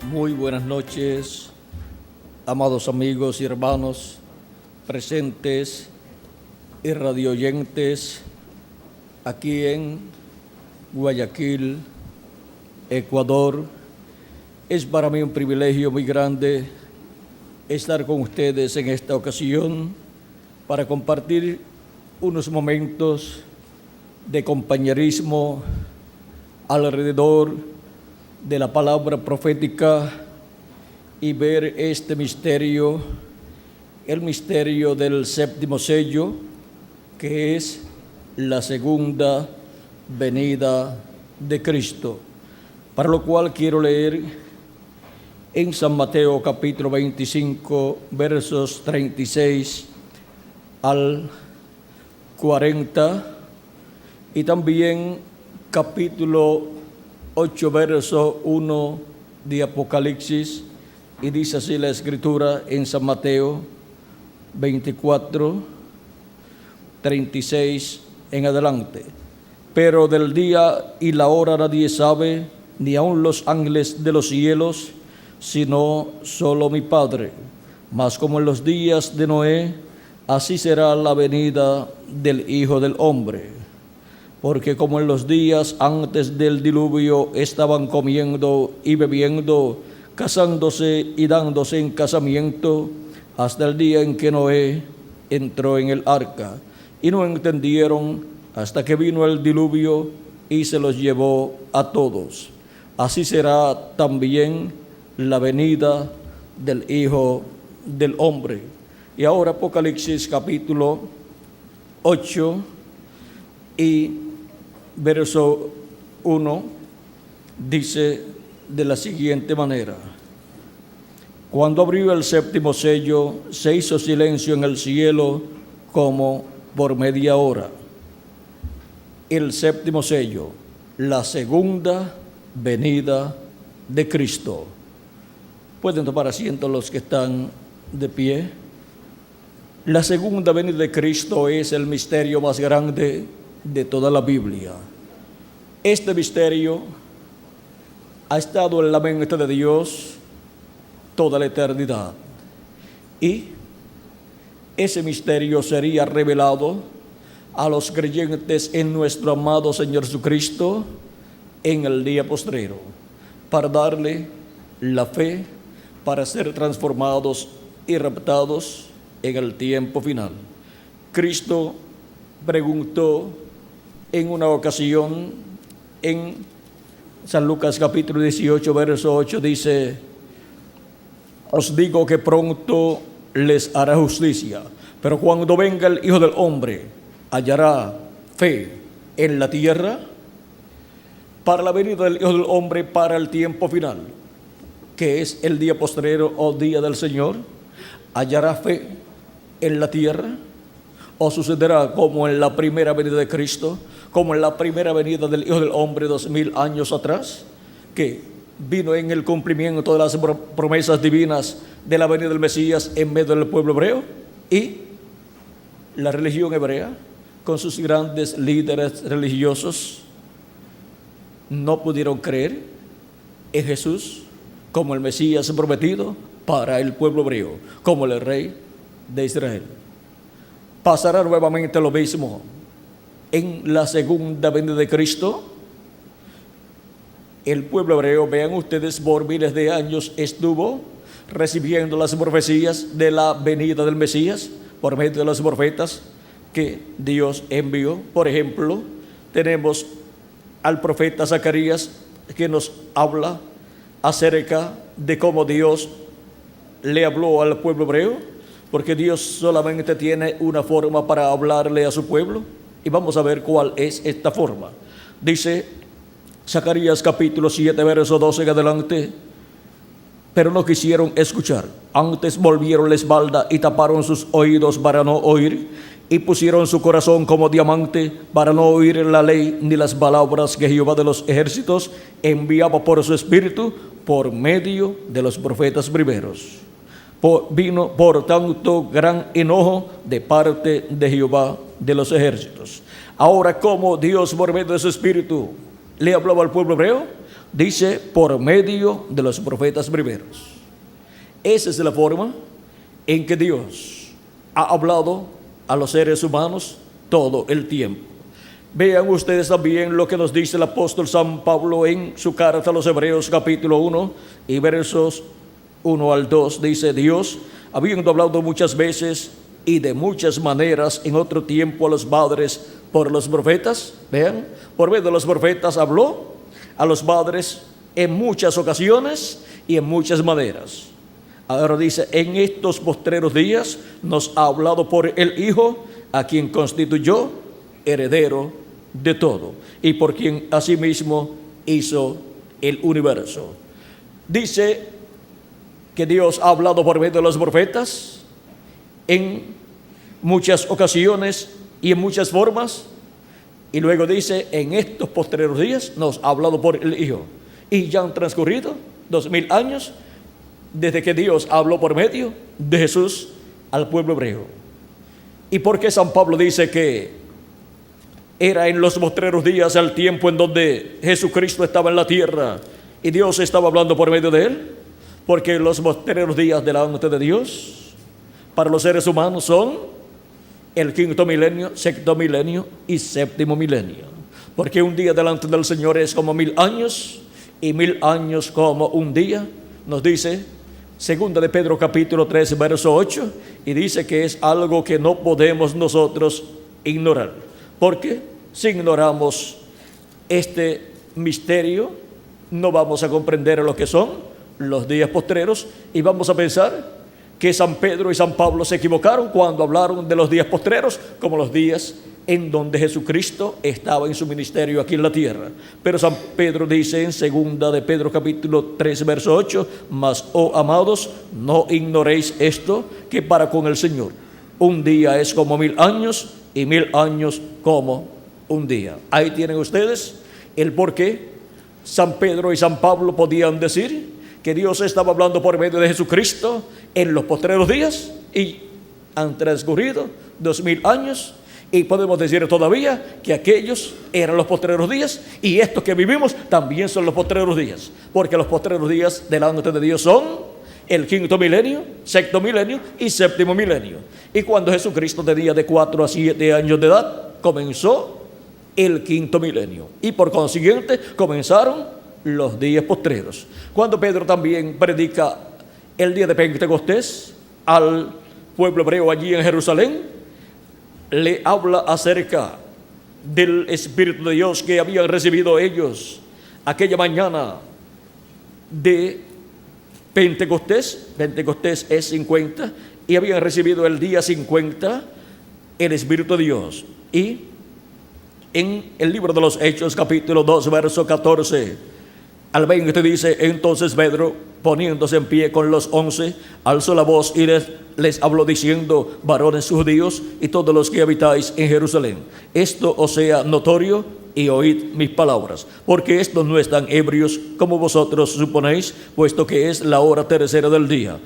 Muy buenas noches, amados amigos y hermanos presentes y radioyentes aquí en Guayaquil, Ecuador. Es para mí un privilegio muy grande estar con ustedes en esta ocasión para compartir unos momentos de compañerismo alrededor de la palabra profética y ver este misterio, el misterio del séptimo sello, que es la segunda venida de Cristo. Para lo cual quiero leer en San Mateo capítulo 25, versos 36 al 40, y también capítulo 8, verso 1 de Apocalipsis, y dice así la Escritura en San Mateo 24, 36 en adelante. Pero del día y la hora nadie sabe, ni aun los ángeles de los cielos, sino solo mi Padre. Mas como en los días de Noé, así será la venida del Hijo del Hombre. Porque como en los días antes del diluvio estaban comiendo y bebiendo, casándose y dándose en casamiento, hasta el día en que Noé entró en el arca, y no entendieron hasta que vino el diluvio y se los llevó a todos. Así será también la venida del Hijo del Hombre. Y ahora Apocalipsis capítulo 8 y verso 1 dice de la siguiente manera: Cuando abrió el séptimo sello, se hizo silencio en el cielo como por media hora. El séptimo sello, la segunda venida de Cristo. Pueden tomar asiento los que están de pie. La segunda venida de Cristo es el misterio más grande de toda la Biblia. Este misterio ha estado en la mente de Dios toda la eternidad, y ese misterio sería revelado a los creyentes en nuestro amado Señor Jesucristo en el día postrero, para darle la fe, para ser transformados y raptados en el tiempo final. Cristo preguntó en una ocasión en San Lucas capítulo 18, verso 8, dice: os digo que pronto les hará justicia, pero cuando venga el Hijo del Hombre, hallará fe en la tierra. Para la venida del Hijo del Hombre, para el tiempo final, que es el día postrero o día del Señor, hallará fe en la tierra. ¿O sucederá como en la primera venida de Cristo, como en la primera venida del Hijo del Hombre 2000 años atrás, que vino en el cumplimiento de las promesas divinas de la venida del Mesías en medio del pueblo hebreo? Y la religión hebrea, con sus grandes líderes religiosos, no pudieron creer en Jesús como el Mesías prometido para el pueblo hebreo, como el Rey de Israel. Pasará nuevamente lo mismo en la segunda venida de Cristo. El pueblo hebreo, vean ustedes, por miles de años estuvo recibiendo las profecías de la venida del Mesías por medio de los profetas que Dios envió. Por ejemplo, tenemos al profeta Zacarías, que nos habla acerca de cómo Dios le habló al pueblo hebreo, porque Dios solamente tiene una forma para hablarle a su pueblo, y vamos a ver cuál es esta forma. Dice Zacarías capítulo 7, verso 12 en adelante: pero no quisieron escuchar, antes volvieron la espalda y taparon sus oídos para no oír, y pusieron su corazón como diamante para no oír la ley ni las palabras que Jehová de los ejércitos enviaba por su espíritu por medio de los profetas primeros. Vino por tanto gran enojo de parte de Jehová de los ejércitos. Ahora, como Dios por medio de su espíritu le hablaba al pueblo hebreo, Dice, por medio de los profetas primeros. Esa es la forma en que Dios ha hablado a los seres humanos todo el tiempo. Vean ustedes también lo que nos dice el apóstol San Pablo en su carta a los Hebreos capítulo 1 y versos 1 al 2. Dice, Dios, habiendo hablado muchas veces y de muchas maneras en otro tiempo a los padres por los profetas, vean, por medio de los profetas habló a los padres en muchas ocasiones y en muchas maneras. Ahora dice, en estos postreros días nos ha hablado por el Hijo, a quien constituyó heredero de todo y por quien asimismo hizo el universo. Dice que Dios ha hablado por medio de los profetas en muchas ocasiones y en muchas formas, y luego dice, en estos postreros días nos ha hablado por el Hijo. Y ya han transcurrido 2000 años desde que Dios habló por medio de Jesús al pueblo hebreo. ¿Y por qué San Pablo dice que era en los postreros días el tiempo en donde Jesucristo estaba en la tierra y Dios estaba hablando por medio de él? Porque los postreros días delante de Dios para los seres humanos son el quinto milenio, sexto milenio y séptimo milenio. Porque un día delante del Señor es como 1000 años y 1000 años como un día. Nos dice segunda de Pedro capítulo 3 verso 8, y dice que es algo que no podemos nosotros ignorar, porque si ignoramos este misterio no vamos a comprender lo que son los días postreros y vamos a pensar que San Pedro y San Pablo se equivocaron cuando hablaron de los días postreros como los días en donde Jesucristo estaba en su ministerio aquí en la tierra. Pero San Pedro dice en segunda de Pedro capítulo 3 verso 8, mas, oh amados, no ignoréis esto, que para con el Señor un día es como 1000 años y 1000 años como un día. Ahí tienen ustedes el por qué San Pedro y San Pablo podían decir que Dios estaba hablando por medio de Jesucristo en los postreros días, y han transcurrido 2000 años y podemos decir todavía que aquellos eran los postreros días y estos que vivimos también son los postreros días, porque los postreros días delante de Dios son el quinto milenio, sexto milenio y séptimo milenio. Y cuando Jesucristo tenía de 4 a 7 años de edad, comenzó el quinto milenio y por consiguiente comenzaron los días postreros. Cuando Pedro también predica el día de Pentecostés al pueblo hebreo allí en Jerusalén, le habla acerca del Espíritu de Dios que habían recibido ellos aquella mañana de Pentecostés. Pentecostés es 50 y habían recibido el día 50 el Espíritu de Dios. Y en el libro de los Hechos capítulo 2 verso 14 al 20 dice, entonces Pedro, poniéndose en pie con los 11, alzó la voz y les habló diciendo, varones judíos y todos los que habitáis en Jerusalén, esto os sea notorio y oíd mis palabras, porque estos no están ebrios como vosotros suponéis, puesto que es la hora tercera del día.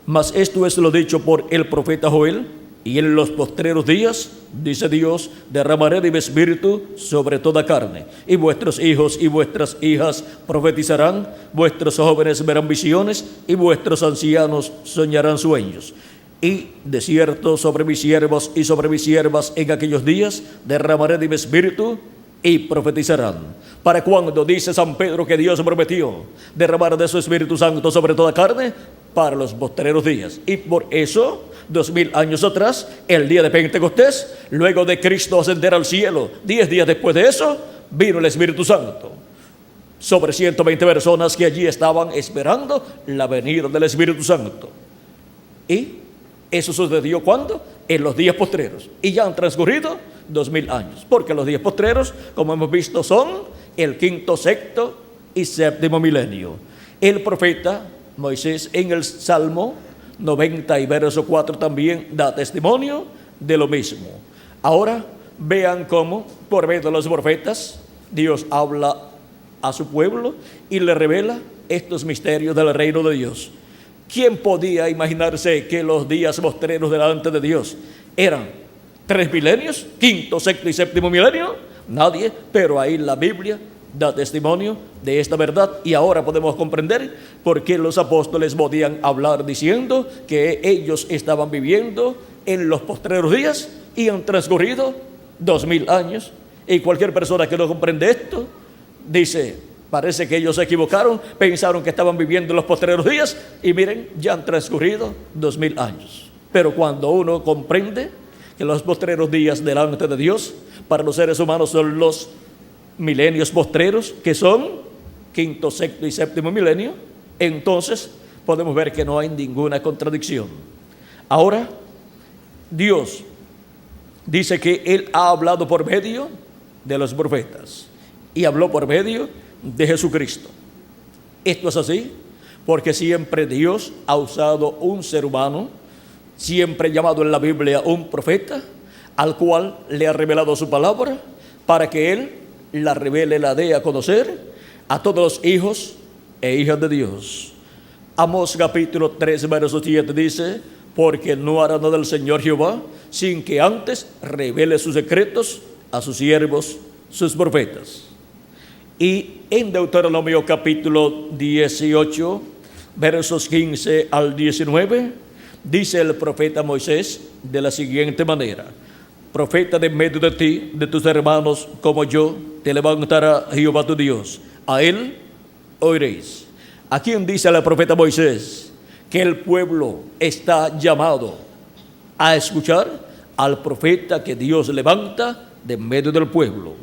Mas esto es lo dicho por el profeta Joel, y en los postreros días, dice Dios, derramaré de mi espíritu sobre toda carne, y vuestros hijos y vuestras hijas profetizarán, vuestros jóvenes verán visiones, y vuestros ancianos soñarán sueños. Y de cierto sobre mis siervos y sobre mis siervas en aquellos días derramaré de mi espíritu y profetizarán. ¿Para cuándo dice San Pedro que Dios prometió derramar de su Espíritu Santo sobre toda carne? Para los postreros días. Y por eso 2000 años atrás, el día de Pentecostés, luego de Cristo ascender al cielo, 10 días después de eso, vino el Espíritu Santo sobre 120 personas que allí estaban esperando la venida del Espíritu Santo. Y eso sucedió ¿cuándo? En los días postreros. Y ya han transcurrido 2000 años, porque los días postreros, como hemos visto, son el quinto, sexto y séptimo milenio. El profeta Moisés en el Salmo 90 y verso 4 también da testimonio de lo mismo. Ahora vean cómo por medio de los profetas Dios habla a su pueblo y le revela estos misterios del reino de Dios. ¿Quién podía imaginarse que los días postreros delante de Dios eran 3 milenios, quinto, sexto y séptimo milenio? Nadie, pero ahí la Biblia da testimonio de esta verdad, y ahora podemos comprender por qué los apóstoles podían hablar diciendo que ellos estaban viviendo en los postreros días y han transcurrido 2000 años. Y cualquier persona que no comprende esto dice: parece que ellos se equivocaron, pensaron que estaban viviendo en los postreros días y miren, ya han transcurrido 2000 años. Pero cuando uno comprende que los postreros días delante de Dios para los seres humanos son los milenios postreros, que son quinto, sexto y séptimo milenio, entonces podemos ver que no hay ninguna contradicción. Ahora, Dios dice que Él ha hablado por medio de los profetas y habló por medio de Jesucristo. Esto es así porque siempre Dios ha usado un ser humano, siempre llamado en la Biblia un profeta, al cual le ha revelado su palabra para que Él la revele, la dé a conocer a todos los hijos e hijas de Dios. Amós capítulo 3 verso 7 dice: porque no hará nada el Señor Jehová sin que antes revele sus secretos a sus siervos, sus profetas. Y en Deuteronomio capítulo 18 versos 15 al 19 dice el profeta Moisés de la siguiente manera: profeta de medio de ti, de tus hermanos como yo, te levantará Jehová tu Dios, a él oiréis. ¿A quién dice el profeta Moisés que el pueblo está llamado a escuchar? Al profeta que Dios levanta de medio del pueblo,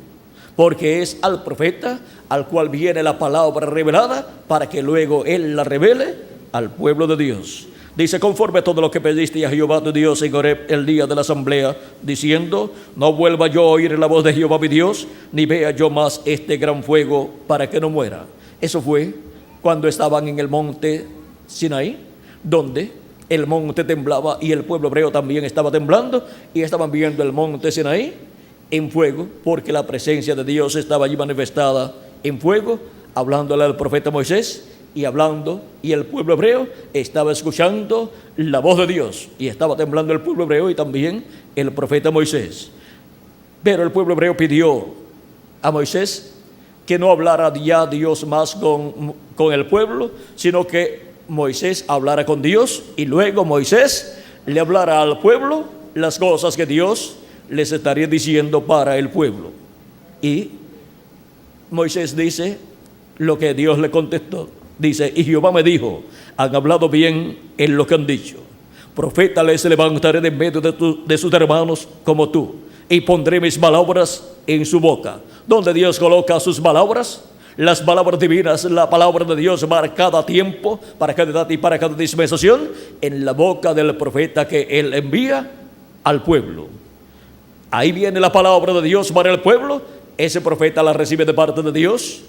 porque es al profeta al cual viene la palabra revelada para que luego él la revele al pueblo de Dios. Dice: conforme a todo lo que pediste a Jehová tu Dios en Horeb el día de la asamblea, diciendo: no vuelva yo a oír la voz de Jehová mi Dios, ni vea yo más este gran fuego, para que no muera. Eso fue cuando estaban en el monte Sinaí, donde el monte temblaba y el pueblo hebreo también estaba temblando, y estaban viendo el monte Sinaí en fuego, porque la presencia de Dios estaba allí manifestada en fuego, hablándole al profeta Moisés y hablando, y el pueblo hebreo estaba escuchando la voz de Dios, y estaba temblando el pueblo hebreo y también el profeta Moisés. Pero el pueblo hebreo pidió a Moisés que no hablara ya Dios más con el pueblo, sino que Moisés hablara con Dios, y luego Moisés le hablara al pueblo las cosas que Dios les estaría diciendo para el pueblo. Y Moisés dice lo que Dios le contestó. Dice: y Jehová me dijo: han hablado bien en lo que han dicho. Profeta les levantaré de medio de sus hermanos como tú, y pondré mis palabras en su boca. Donde Dios coloca sus palabras, las palabras divinas, la palabra de Dios para cada tiempo, para cada edad y para cada dispensación, en la boca del profeta que Él envía al pueblo. Ahí viene la palabra de Dios para el pueblo. Ese profeta la recibe de parte de Dios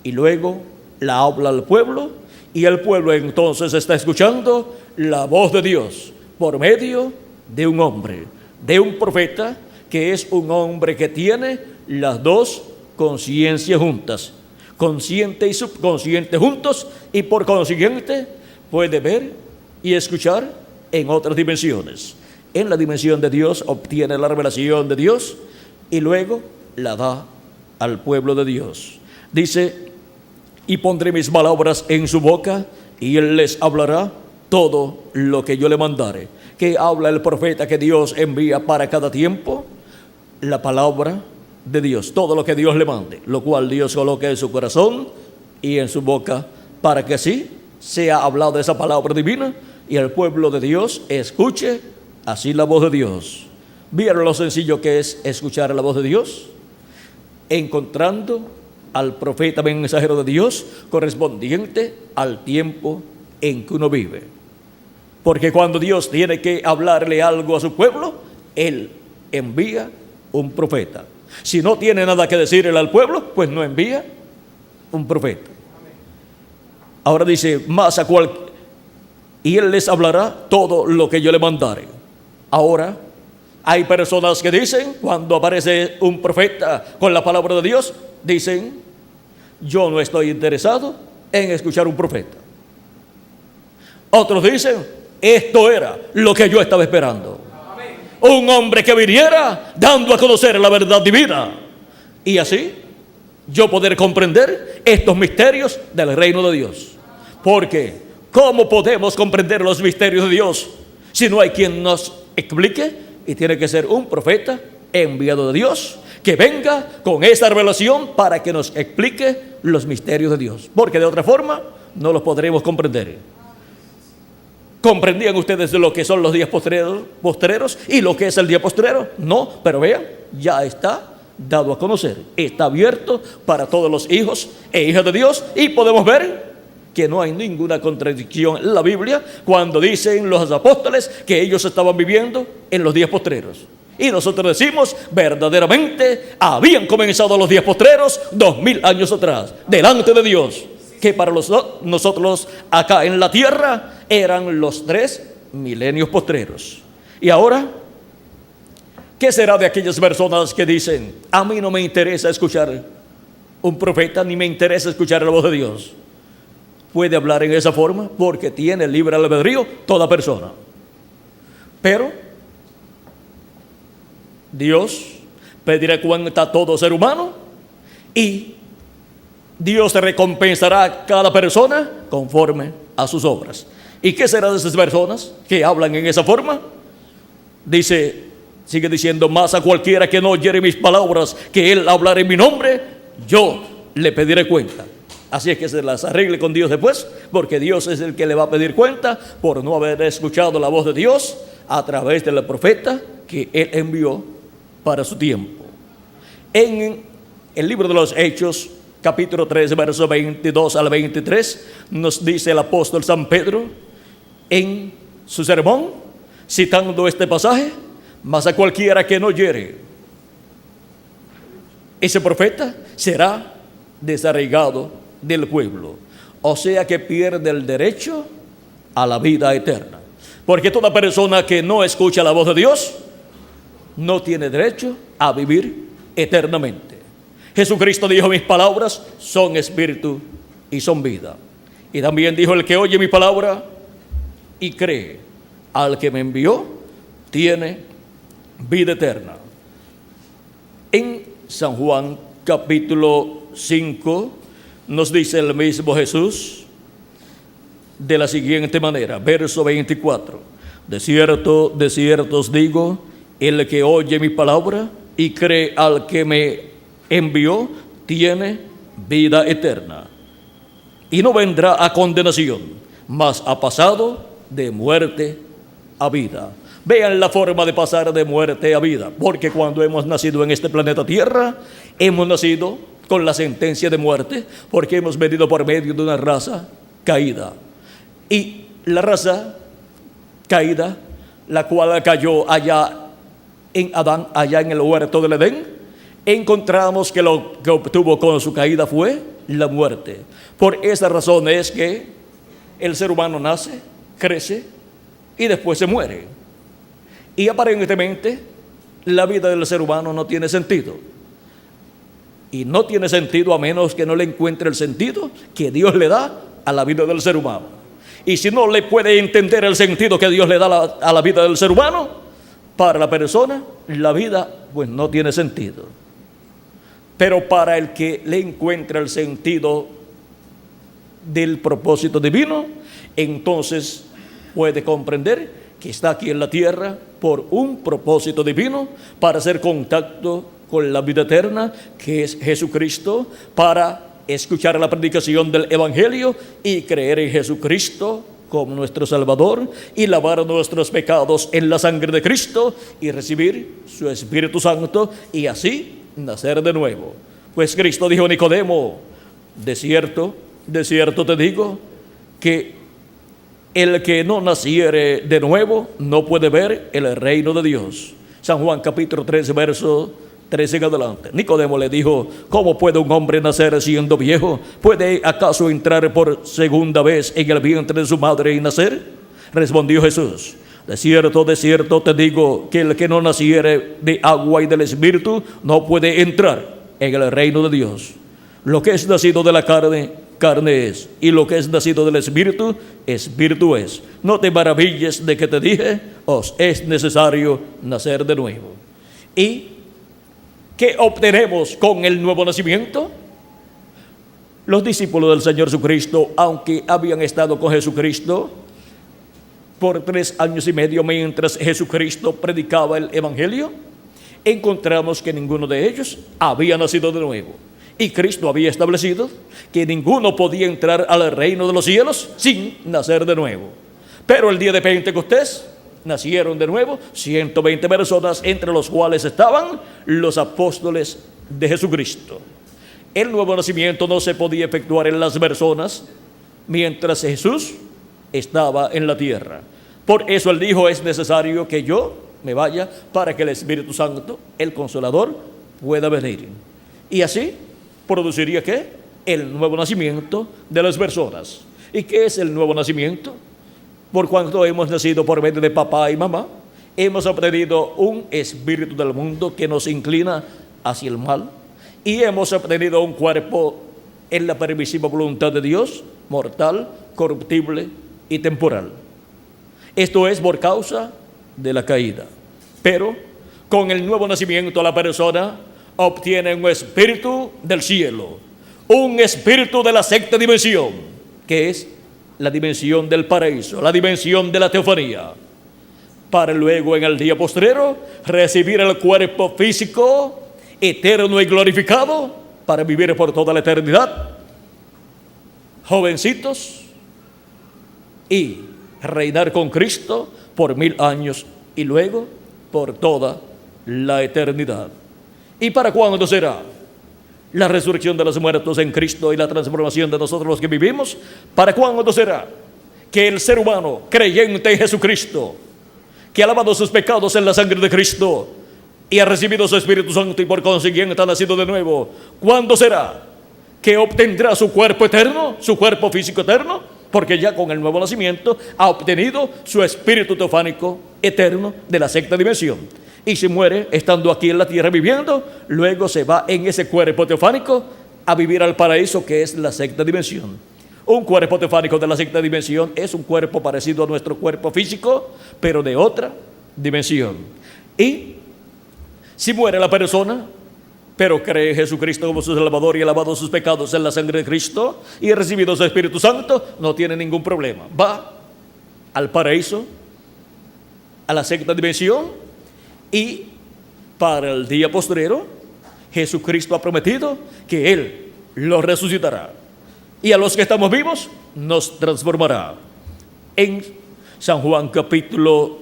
y luego la habla al pueblo, y el pueblo entonces está escuchando la voz de Dios por medio de un hombre, de un profeta, que es un hombre que tiene las dos conciencias juntas, consciente y subconsciente juntos, y por consiguiente puede ver y escuchar en otras dimensiones. En la dimensión de Dios obtiene la revelación de Dios y luego la da al pueblo de Dios. Dice: y pondré mis palabras en su boca, y él les hablará todo lo que yo le mandare. ¿Qué habla el profeta que Dios envía para cada tiempo? La palabra de Dios, todo lo que Dios le mande, lo cual Dios coloca en su corazón y en su boca, para que así sea hablada esa palabra divina y el pueblo de Dios escuche así la voz de Dios. ¿Vieron lo sencillo que es escuchar la voz de Dios? Encontrando al profeta mensajero de Dios correspondiente al tiempo en que uno vive. Porque cuando Dios tiene que hablarle algo a su pueblo, Él envía un profeta. Si no tiene nada que decirle al pueblo, pues no envía un profeta. Ahora dice: más a cual, y Él les hablará todo lo que yo le mandare. Ahora, hay personas que dicen, cuando aparece un profeta con la palabra de Dios, dicen: yo no estoy interesado en escuchar un profeta. Otros dicen: esto era lo que yo estaba esperando. Un hombre que viniera dando a conocer la verdad divina. Y así yo poder comprender estos misterios del reino de Dios. Porque, ¿cómo podemos comprender los misterios de Dios si no hay quien nos explique? Y tiene que ser un profeta enviado de Dios que venga con esa revelación para que nos explique los misterios de Dios, porque de otra forma no los podremos comprender. ¿Comprendían ustedes lo que son los días postreros y lo que es el día postrero? No, pero vean, ya está dado a conocer, está abierto para todos los hijos e hijas de Dios, y podemos ver que no hay ninguna contradicción en la Biblia cuando dicen los apóstoles que ellos estaban viviendo en los días postreros. Y nosotros decimos, verdaderamente habían comenzado los días postreros 2000 años atrás, delante de Dios, que para nosotros acá en la tierra eran los 3 milenios postreros. Y ahora, ¿qué será de aquellas personas que dicen, a mí no me interesa escuchar un profeta, ni me interesa escuchar la voz de Dios? Puede hablar en esa forma porque tiene libre albedrío toda persona. Pero Dios pedirá cuenta a todo ser humano y Dios recompensará a cada persona conforme a sus obras. ¿Y qué será de esas personas que hablan en esa forma? Sigue diciendo, más a cualquiera que no oyere mis palabras, que él hablará en mi nombre, yo le pediré cuenta. Así es que se las arregle con Dios después, porque Dios es el que le va a pedir cuenta por no haber escuchado la voz de Dios a través del profeta que él envió para su tiempo. En el libro de los Hechos, capítulo 3, versos 22 al 23, nos dice el apóstol San Pedro en su sermón, citando este pasaje, mas a cualquiera que no oyere, ese profeta será desarraigado del pueblo, o sea que pierde el derecho a la vida eterna, porque toda persona que no escucha la voz de Dios no tiene derecho a vivir eternamente. Jesucristo dijo, mis palabras son espíritu y son vida. Y también dijo, el que oye mi palabra y cree al que me envió tiene vida eterna. En San Juan capítulo 5 nos dice el mismo Jesús de la siguiente manera, verso 24: de cierto os digo, el que oye mi palabra y cree al que me envió tiene vida eterna, y no vendrá a condenación, mas ha pasado de muerte a vida. Vean la forma de pasar de muerte a vida, porque cuando hemos nacido en este planeta Tierra, hemos nacido con la sentencia de muerte, porque hemos venido por medio de una raza caída. Y la raza caída, la cual cayó allá en Adán, allá en el huerto del Edén, encontramos que lo que obtuvo con su caída fue la muerte. Por esa razón es que el ser humano nace, crece y después se muere. Y aparentemente la vida del ser humano no tiene sentido. Y no tiene sentido a menos que no le encuentre el sentido que Dios le da a la vida del ser humano. Y si no le puede entender el sentido que Dios le da a la vida del ser humano, para la persona la vida pues no tiene sentido. Pero para el que le encuentra el sentido del propósito divino, entonces puede comprender que está aquí en la tierra por un propósito divino, para hacer contacto con la vida eterna, que es Jesucristo, para escuchar la predicación del Evangelio y creer en Jesucristo como nuestro Salvador, y lavar nuestros pecados en la sangre de Cristo y recibir su Espíritu Santo, y así nacer de nuevo. Pues Cristo dijo a Nicodemo, de cierto te digo, que el que no naciere de nuevo no puede ver el reino de Dios. San Juan capítulo 13, verso 13 en adelante. Nicodemo le dijo, ¿cómo puede un hombre nacer siendo viejo? ¿Puede acaso entrar por segunda vez en el vientre de su madre y nacer? Respondió Jesús, de cierto te digo, que el que no naciere de agua y del Espíritu no puede entrar en el reino de Dios. Lo que es nacido de la carne, carne es, y lo que es nacido del Espíritu, Espíritu es. No te maravilles de que te dije, os es necesario nacer de nuevo. ¿Y qué obtenemos con el nuevo nacimiento? Los discípulos del Señor Jesucristo, aunque habían estado con Jesucristo por 3 años y medio mientras Jesucristo predicaba el Evangelio, encontramos que ninguno de ellos había nacido de nuevo. Y Cristo había establecido que ninguno podía entrar al reino de los cielos sin nacer de nuevo. Pero el día de Pentecostés nacieron de nuevo 120 personas, entre los cuales estaban los apóstoles de Jesucristo. El nuevo nacimiento no se podía efectuar en las personas mientras Jesús estaba en la tierra. Por eso Él dijo: es necesario que yo me vaya para que el Espíritu Santo, el Consolador, pueda venir. Y así produciría ¿qué? El nuevo nacimiento de las personas. ¿Y qué es el nuevo nacimiento? Por cuanto hemos nacido por medio de papá y mamá, hemos obtenido un espíritu del mundo que nos inclina hacia el mal, y hemos obtenido un cuerpo en la permisiva voluntad de Dios, mortal, corruptible y temporal. Esto es por causa de la caída. Pero con el nuevo nacimiento la persona obtiene un espíritu del cielo, un espíritu de la sexta dimensión, que es la dimensión del paraíso, la dimensión de la teofanía, para luego en el día postrero recibir el cuerpo físico eterno y glorificado para vivir por toda la eternidad, jovencitos, y reinar con Cristo por 1000 años y luego por toda la eternidad. ¿Y para cuándo será la resurrección de los muertos en Cristo y la transformación de nosotros los que vivimos? ¿Para cuándo será que el ser humano creyente en Jesucristo, que ha lavado sus pecados en la sangre de Cristo y ha recibido su Espíritu Santo y por consiguiente ha nacido de nuevo, cuándo será que obtendrá su cuerpo eterno, su cuerpo físico eterno? Porque ya con el nuevo nacimiento ha obtenido su espíritu teofánico eterno de la sexta dimensión. Y si muere estando aquí en la tierra viviendo, luego se va en ese cuerpo teofánico a vivir al paraíso, que es la sexta dimensión. Un cuerpo teofánico de la sexta dimensión es un cuerpo parecido a nuestro cuerpo físico, pero de otra dimensión. Y si muere la persona, pero cree en Jesucristo como su Salvador y ha lavado sus pecados en la sangre de Cristo y ha recibido su Espíritu Santo, no tiene ningún problema. Va al paraíso, a la sexta dimensión, y para el día postrero Jesucristo ha prometido que Él los resucitará, y a los que estamos vivos nos transformará. En San Juan capítulo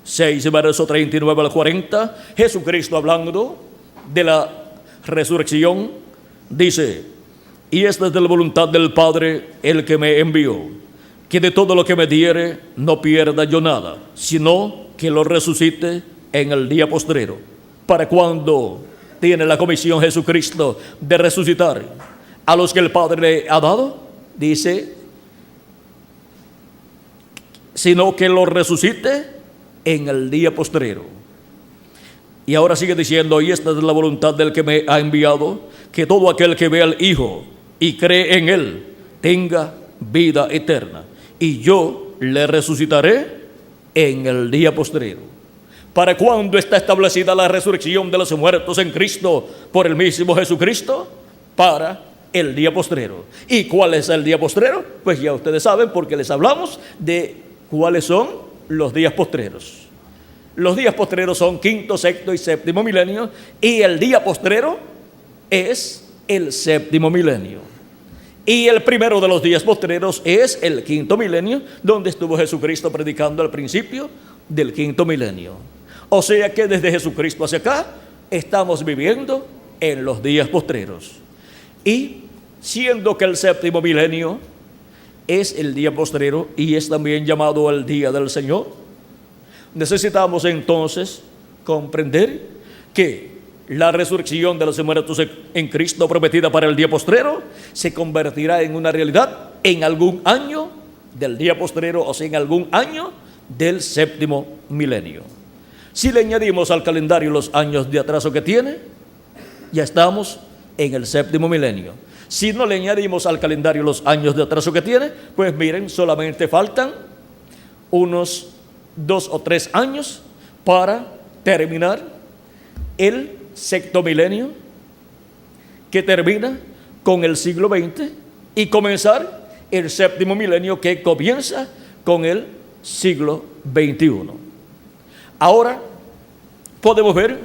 6, verso 39 al 40, Jesucristo, hablando de la resurrección, dice: y esta es de la voluntad del Padre, el que me envió, que de todo lo que me diere no pierda yo nada, sino que lo resucite en el día postrero. ¿Para cuándo tiene la comisión Jesucristo de resucitar a los que el Padre le ha dado? Dice: sino que lo resucite en el día postrero. Y ahora sigue diciendo: y esta es la voluntad del que me ha enviado, que todo aquel que ve al Hijo y cree en Él tenga vida eterna, y yo le resucitaré en el día postrero. ¿Para cuándo está establecida la resurrección de los muertos en Cristo por el mismo Jesucristo? Para el día postrero. ¿Y cuál es el día postrero? Pues ya ustedes saben, porque les hablamos de cuáles son los días postreros. Los días postreros son quinto, sexto y séptimo milenio, y el día postrero es el séptimo milenio. Y el primero de los días postreros es el quinto milenio, donde estuvo Jesucristo predicando al principio del quinto milenio. O sea que desde Jesucristo hacia acá estamos viviendo en los días postreros. Y siendo que el séptimo milenio es el día postrero y es también llamado el día del Señor, necesitamos entonces comprender que la resurrección de los muertos en Cristo prometida para el día postrero se convertirá en una realidad en algún año del día postrero, o sea, en algún año del séptimo milenio. Si le añadimos al calendario los años de atraso que tiene, ya estamos en el séptimo milenio. Si no le añadimos al calendario los años de atraso que tiene, pues miren, solamente faltan unos 2 o 3 años para terminar el sexto milenio, que termina con el siglo XX y comenzar el séptimo milenio que comienza con el siglo XXI. Ahora podemos ver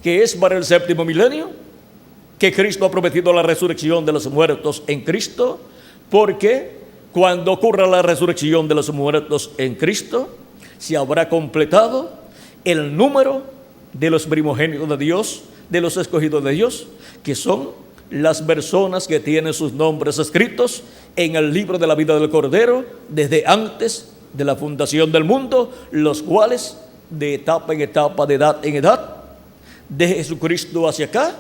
que es para el séptimo milenio que Cristo ha prometido la resurrección de los muertos en Cristo, porque cuando ocurra la resurrección de los muertos en Cristo, se habrá completado el número de los primogénitos de Dios, de los escogidos de Dios, que son las personas que tienen sus nombres escritos en el libro de la vida del Cordero desde antes de la fundación del mundo, los cuales de etapa en etapa, de edad en edad, de Jesucristo hacia acá,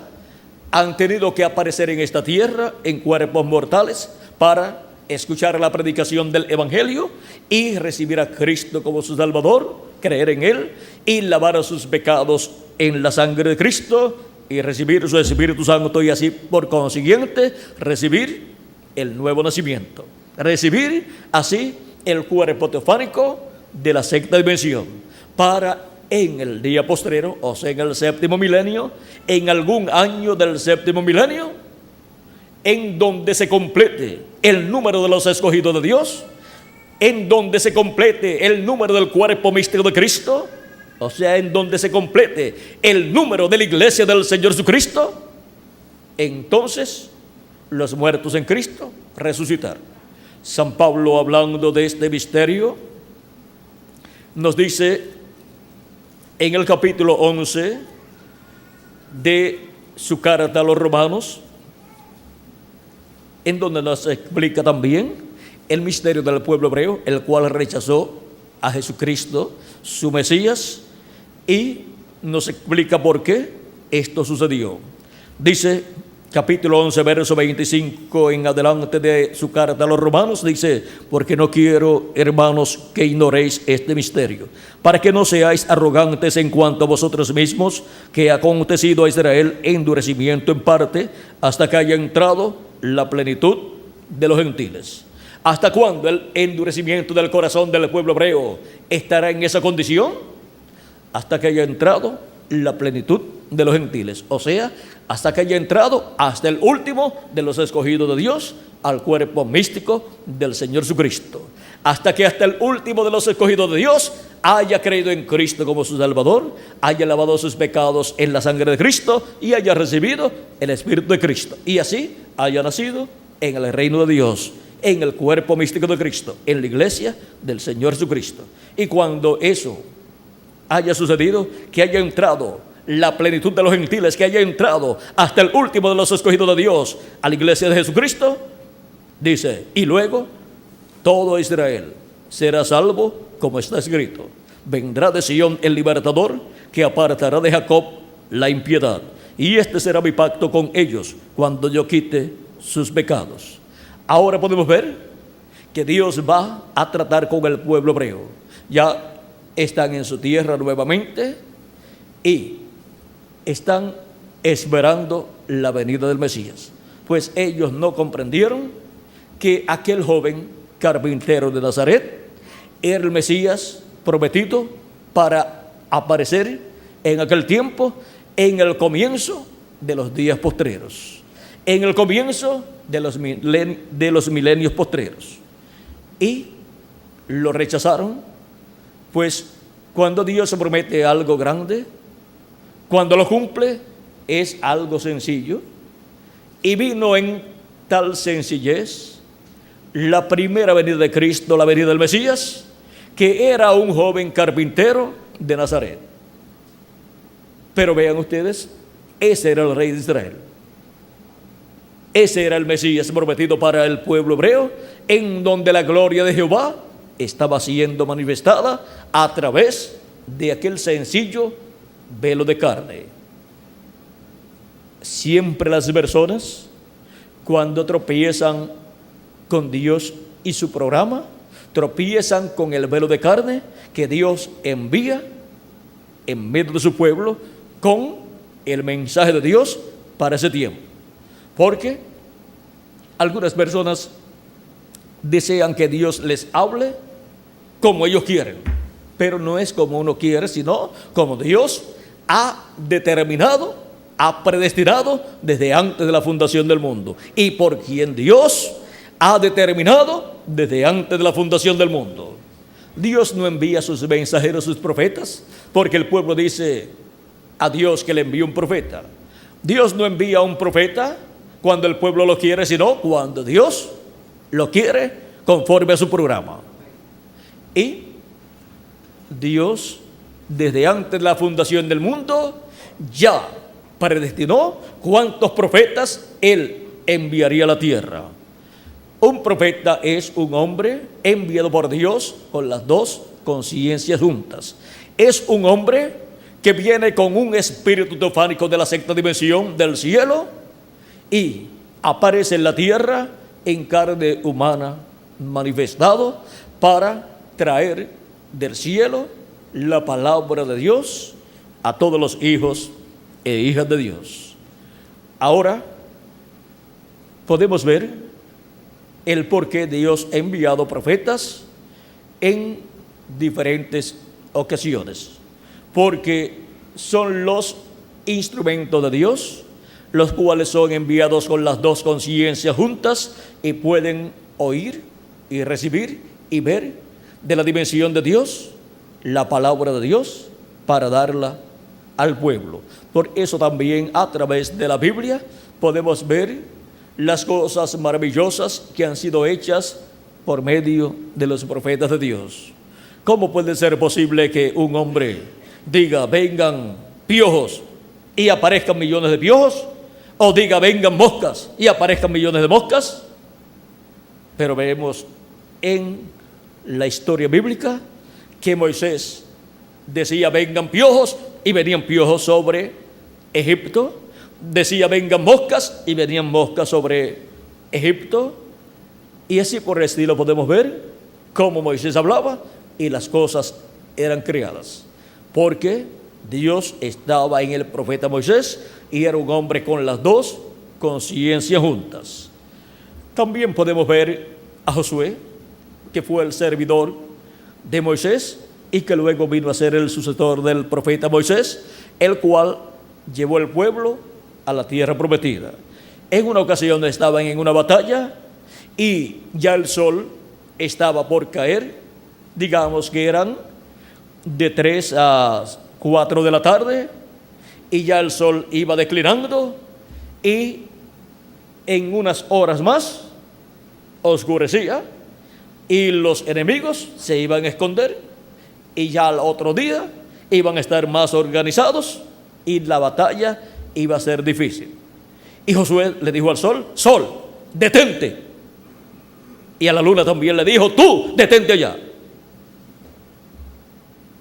han tenido que aparecer en esta tierra en cuerpos mortales para escuchar la predicación del Evangelio y recibir a Cristo como su Salvador, creer en Él y lavar sus pecados en la sangre de Cristo y recibir su Espíritu Santo y así por consiguiente recibir el nuevo nacimiento, recibir así el cuerpo teofánico de la sexta dimensión para en el día postrero, o sea en el séptimo milenio, en algún año del séptimo milenio, en donde se complete el número de los escogidos de Dios, en donde se complete el número del cuerpo místico de Cristo, o sea, en donde se complete el número de la iglesia del Señor Jesucristo, entonces los muertos en Cristo resucitar. San Pablo, hablando de este misterio, nos dice en el capítulo 11 de su carta a los romanos, en donde nos explica también el misterio del pueblo hebreo, el cual rechazó a Jesucristo, su Mesías, y nos explica por qué esto sucedió. Dice, capítulo 11, verso 25 en adelante de su carta a los romanos, dice: porque no quiero, hermanos, que ignoréis este misterio, para que no seáis arrogantes en cuanto a vosotros mismos, que ha acontecido a Israel endurecimiento en parte, hasta que haya entrado la plenitud de los gentiles. ¿Hasta cuándo el endurecimiento del corazón del pueblo hebreo estará en esa condición? Hasta que haya entrado la plenitud de los gentiles, o sea, hasta que haya entrado hasta el último de los escogidos de Dios al cuerpo místico del Señor Jesucristo, hasta que hasta el último de los escogidos de Dios haya creído en Cristo como su Salvador, haya lavado sus pecados en la sangre de Cristo y haya recibido el Espíritu de Cristo, y así haya nacido en el reino de Dios, en el cuerpo místico de Cristo, en la iglesia del Señor Jesucristo. Y cuando eso haya sucedido, que haya entrado la plenitud de los gentiles, que haya entrado hasta el último de los escogidos de Dios a la iglesia de Jesucristo, dice, y luego todo Israel será salvo, como está escrito: vendrá de Sión el libertador, que apartará de Jacob la impiedad, y este será mi pacto con ellos cuando yo quite sus pecados. Ahora podemos ver que Dios va a tratar con el pueblo hebreo. Ya están en su tierra nuevamente y están esperando la venida del Mesías, pues ellos no comprendieron que aquel joven carpintero de Nazaret era el Mesías prometido para aparecer en aquel tiempo, en el comienzo de los días postreros, en el comienzo de los milenios postreros, y lo rechazaron. Pues cuando Dios se promete algo grande, cuando lo cumple, es algo sencillo, y vino en tal sencillez la primera venida de Cristo, la venida del Mesías, que era un joven carpintero de Nazaret. Pero vean ustedes, ese era el rey de Israel. Ese era el Mesías prometido para el pueblo hebreo, en donde la gloria de Jehová estaba siendo manifestada a través de aquel sencillo velo de carne. Siempre las personas, cuando tropiezan con Dios y su programa, tropiezan con el velo de carne que Dios envía en medio de su pueblo con el mensaje de Dios para ese tiempo. Porque algunas personas desean que Dios les hable como ellos quieren, pero no es como uno quiere, sino como Dios ha determinado ha predestinado desde antes de la fundación del mundo y por quien Dios ha determinado desde antes de la fundación del mundo. Dios no envía a sus mensajeros, sus profetas, porque el pueblo dice a Dios que le envía un profeta. Dios no envía a un profeta cuando el pueblo lo quiere, sino cuando Dios lo quiere conforme a su programa. Y Dios, desde antes de la fundación del mundo, ya predestinó cuántos profetas Él enviaría a la tierra. Un profeta es un hombre enviado por Dios con las dos conciencias juntas. Es un hombre que viene con un espíritu teofánico de la sexta dimensión del cielo y aparece en la tierra en carne humana manifestado para traer del cielo la palabra de Dios a todos los hijos e hijas de Dios. Ahora podemos ver el por qué Dios ha enviado profetas en diferentes ocasiones. Porque son los instrumentos de Dios, los cuales son enviados con las dos conciencias juntas y pueden oír y recibir y ver de la dimensión de Dios la palabra de Dios para darla al pueblo. Por eso también a través de la Biblia podemos ver las cosas maravillosas que han sido hechas por medio de los profetas de Dios. ¿Cómo puede ser posible que un hombre diga vengan piojos y aparezcan millones de piojos? O diga vengan moscas y aparezcan millones de moscas. Pero vemos en la historia bíblica que Moisés decía vengan piojos y venían piojos sobre Egipto. Decía vengan moscas y venían moscas sobre Egipto. Y así por el estilo podemos ver cómo Moisés hablaba y las cosas eran creadas. Porque Dios estaba en el profeta Moisés y era un hombre con las dos conciencias juntas. También podemos ver a Josué, que fue el servidor de Moisés y que luego vino a ser el sucesor del profeta Moisés, el cual llevó el pueblo a la tierra prometida. En una ocasión estaban en una batalla y ya el sol estaba por caer, digamos que eran de 3 a 4 de la tarde, y ya el sol iba declinando y en unas horas más oscurecía y los enemigos se iban a esconder y ya al otro día iban a estar más organizados y la batalla iba a ser difícil. Y Josué le dijo al sol, sol, detente. Y a la luna también le dijo, tú, detente allá.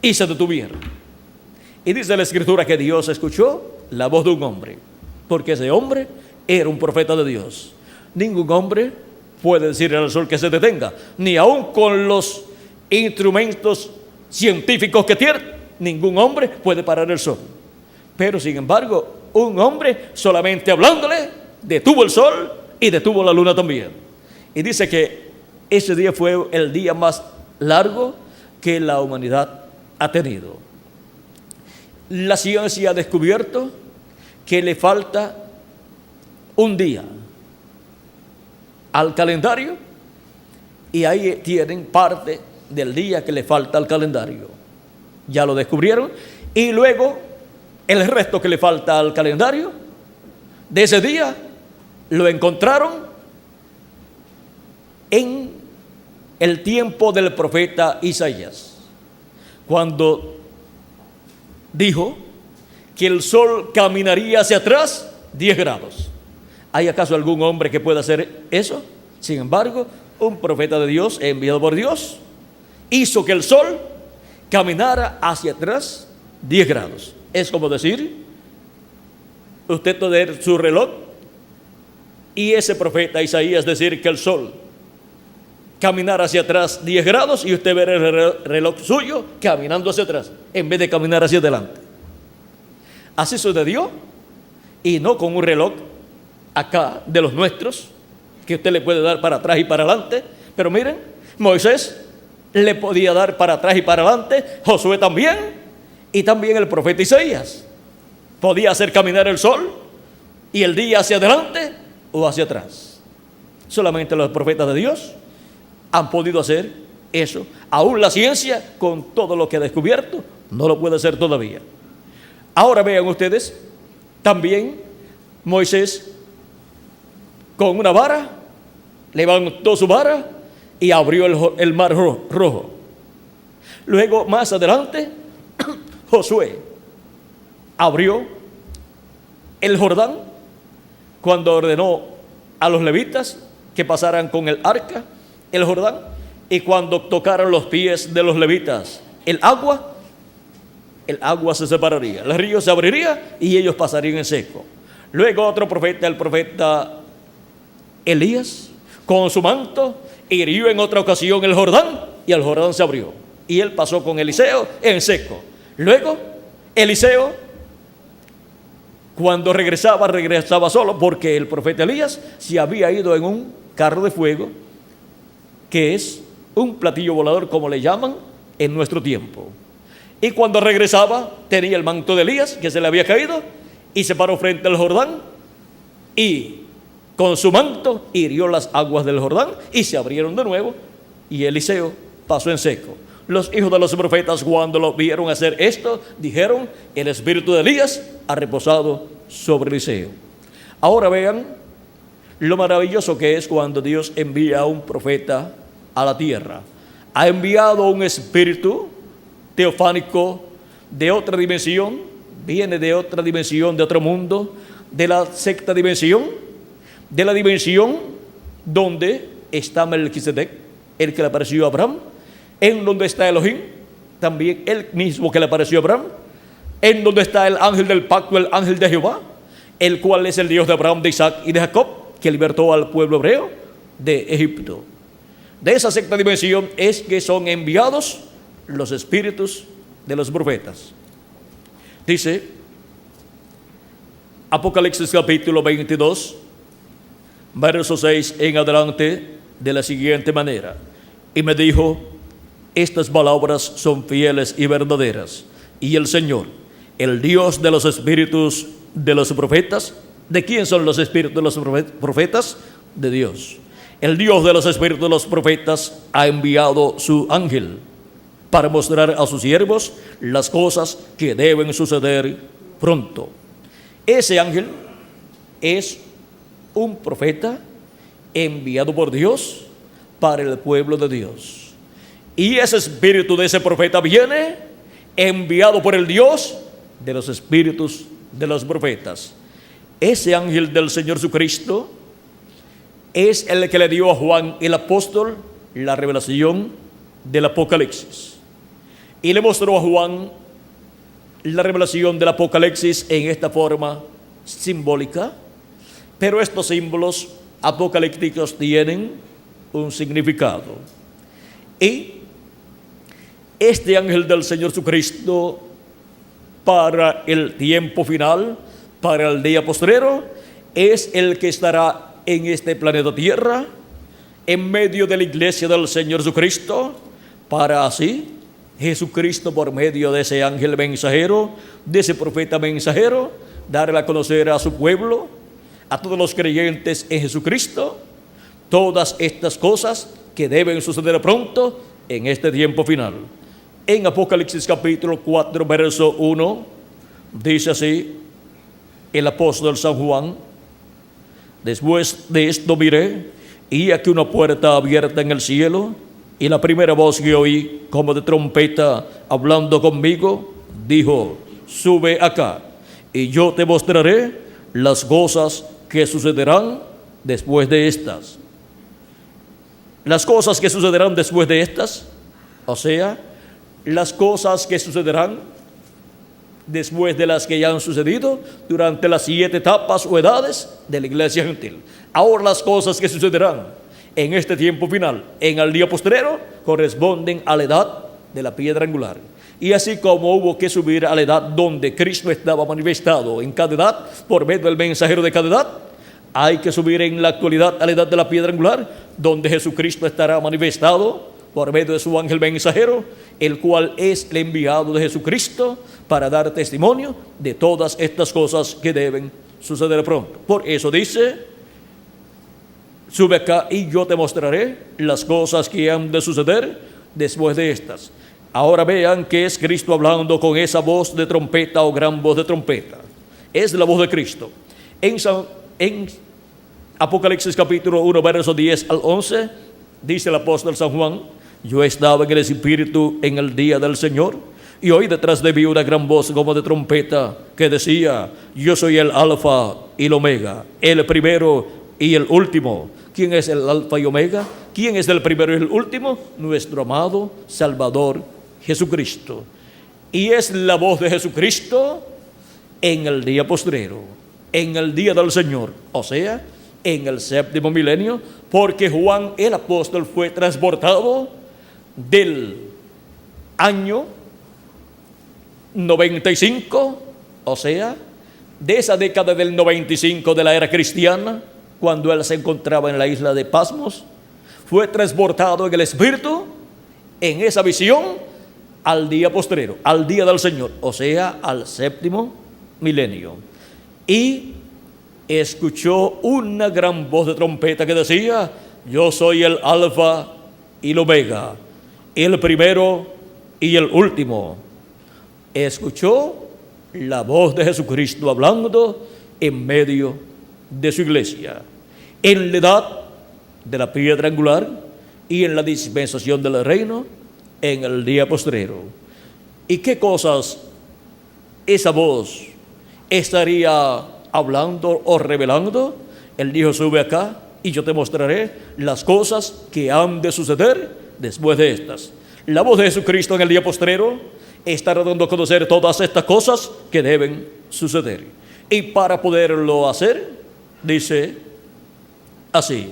Y se detuvieron. Y dice la Escritura que Dios escuchó la voz de un hombre, porque ese hombre era un profeta de Dios. Ningún hombre puede decirle al sol que se detenga, ni aun con los instrumentos científicos que tiene, ningún hombre puede parar el sol. Pero sin embargo, un hombre solamente hablándole detuvo el sol y detuvo la luna también. Y dice que ese día fue el día más largo que la humanidad ha tenido. La ciencia ha descubierto que le falta un día al calendario y ahí tienen parte del día que le falta al calendario. Ya lo descubrieron y luego el resto que le falta al calendario de ese día lo encontraron en el tiempo del profeta Isaías, cuando dijo que el sol caminaría hacia atrás 10 grados. ¿Hay acaso algún hombre que pueda hacer eso? Sin embargo, un profeta de Dios, enviado por Dios, hizo que el sol caminara hacia atrás 10 grados. Es como decir, usted tener su reloj y ese profeta Isaías decir que el sol caminara hacia atrás 10 grados y usted ver el reloj suyo caminando hacia atrás en vez de caminar hacia adelante. Así sucedió, y no con un reloj acá de los nuestros que usted le puede dar para atrás y para adelante. Pero miren, Moisés le podía dar para atrás y para adelante, Josué también, y también el profeta Isaías. podía hacer caminar el sol y el día hacia adelante o hacia atrás. Solamente los profetas de Dios han podido hacer eso. Aún la ciencia, con todo lo que ha descubierto, no lo puede hacer todavía. Ahora vean ustedes, también Moisés con una vara levantó su vara y abrió el mar rojo. Luego, más adelante, Josué abrió el Jordán cuando ordenó a los levitas que pasaran con el arca el Jordán, y cuando tocaran los pies de los levitas el agua se separaría, el río se abriría y ellos pasarían en seco. Luego otro profeta, el profeta Elías, con su manto hirió en otra ocasión el Jordán y el Jordán se abrió y él pasó con Eliseo en seco. Luego Eliseo, cuando regresaba solo, porque el profeta Elías se había ido en un carro de fuego, que es un platillo volador, como le llaman en nuestro tiempo. Y cuando regresaba tenía el manto de Elías que se le había caído y se paró frente al Jordán y con su manto hirió las aguas del Jordán y se abrieron de nuevo y Eliseo pasó en seco. Los hijos de los profetas, cuando lo vieron hacer esto, dijeron: el espíritu de Elías ha reposado sobre Eliseo. Ahora vean lo maravilloso que es cuando Dios envía a un profeta a la tierra. Ha enviado un espíritu teofánico de otra dimensión, viene de otra dimensión, de otro mundo, de la sexta dimensión, de la dimensión donde está Melquisedec, el que le apareció a Abraham, en donde está Elohim, también el mismo que le apareció a Abraham, en donde está el ángel del pacto, el ángel de Jehová, el cual es el Dios de Abraham, de Isaac y de Jacob, que libertó al pueblo hebreo de Egipto. De esa sexta dimensión es que son enviados los espíritus de los profetas. Dice Apocalipsis capítulo 22, verso 6 en adelante, de la siguiente manera: y me dijo: estas palabras son fieles y verdaderas, y el Señor, el Dios de los espíritus de los profetas. ¿De quién son los espíritus de los profetas? De Dios. El Dios de los espíritus de los profetas ha enviado su ángel para mostrar a sus siervos las cosas que deben suceder pronto. Ese ángel es un profeta enviado por Dios para el pueblo de Dios. Y ese espíritu de ese profeta viene enviado por el Dios de los espíritus de los profetas. Ese ángel del Señor Jesucristo es el que le dio a Juan el apóstol la revelación del Apocalipsis. Y le mostró a Juan la revelación del Apocalipsis en esta forma simbólica, pero estos símbolos apocalípticos tienen un significado. Y este ángel del Señor Jesucristo, para el tiempo final, para el día postrero, es el que estará en este planeta Tierra, en medio de la iglesia del Señor Jesucristo, para así Jesucristo, por medio de ese ángel mensajero, de ese profeta mensajero, darle a conocer a su pueblo, a todos los creyentes en Jesucristo, todas estas cosas que deben suceder pronto en este tiempo final. En Apocalipsis capítulo 4, verso 1, dice así el apóstol San Juan: después de esto miré, y aquí una puerta abierta en el cielo, y la primera voz que oí, como de trompeta, hablando conmigo, dijo: sube acá, y yo te mostraré las cosas que sucederán después de estas. Las cosas que sucederán después de estas, o sea, las cosas que sucederán después de las que ya han sucedido durante las 7 etapas o edades de la iglesia gentil. Ahora las cosas que sucederán en este tiempo final, en el día postrero, corresponden a la edad de la piedra angular. Y así como hubo que subir a la edad donde Cristo estaba manifestado en cada edad, por medio del mensajero de cada edad, hay que subir en la actualidad a la edad de la piedra angular, donde Jesucristo estará manifestado por medio de su ángel mensajero, el cual es el enviado de Jesucristo para dar testimonio de todas estas cosas que deben suceder pronto. Por eso dice, sube acá y yo te mostraré las cosas que han de suceder después de estas. Ahora vean que es Cristo hablando con esa voz de trompeta o gran voz de trompeta. Es la voz de Cristo. En Apocalipsis capítulo 1, versos 10 al 11, dice el apóstol San Juan, yo estaba en el Espíritu en el día del Señor, y oí detrás de mí una gran voz como de trompeta que decía, yo soy el Alfa y el Omega, el primero y el último. ¿Quién es el Alfa y Omega? ¿Quién es el primero y el último? Nuestro amado Salvador Jesucristo. Y es la voz de Jesucristo en el día postrero, en el día del Señor, o sea, en el séptimo milenio, porque Juan el apóstol fue transportado del año 95, o sea, de esa década del 95 de la era cristiana, cuando él se encontraba en la isla de Pasmos, fue transportado en el Espíritu, en esa visión, al día postrero, al día del Señor, o sea, al séptimo milenio. Y escuchó una gran voz de trompeta que decía, yo soy el Alfa y el Omega, el primero y el último. Escuchó la voz de Jesucristo hablando en medio de su iglesia, en la edad de la piedra angular y en la dispensación del reino en el día postrero. ¿Y qué cosas esa voz estaría hablando o revelando? Él dijo, sube acá y yo te mostraré las cosas que han de suceder después de estas. La voz de Jesucristo en el día postrero estará dando a conocer todas estas cosas que deben suceder. Y para poderlo hacer, dice así,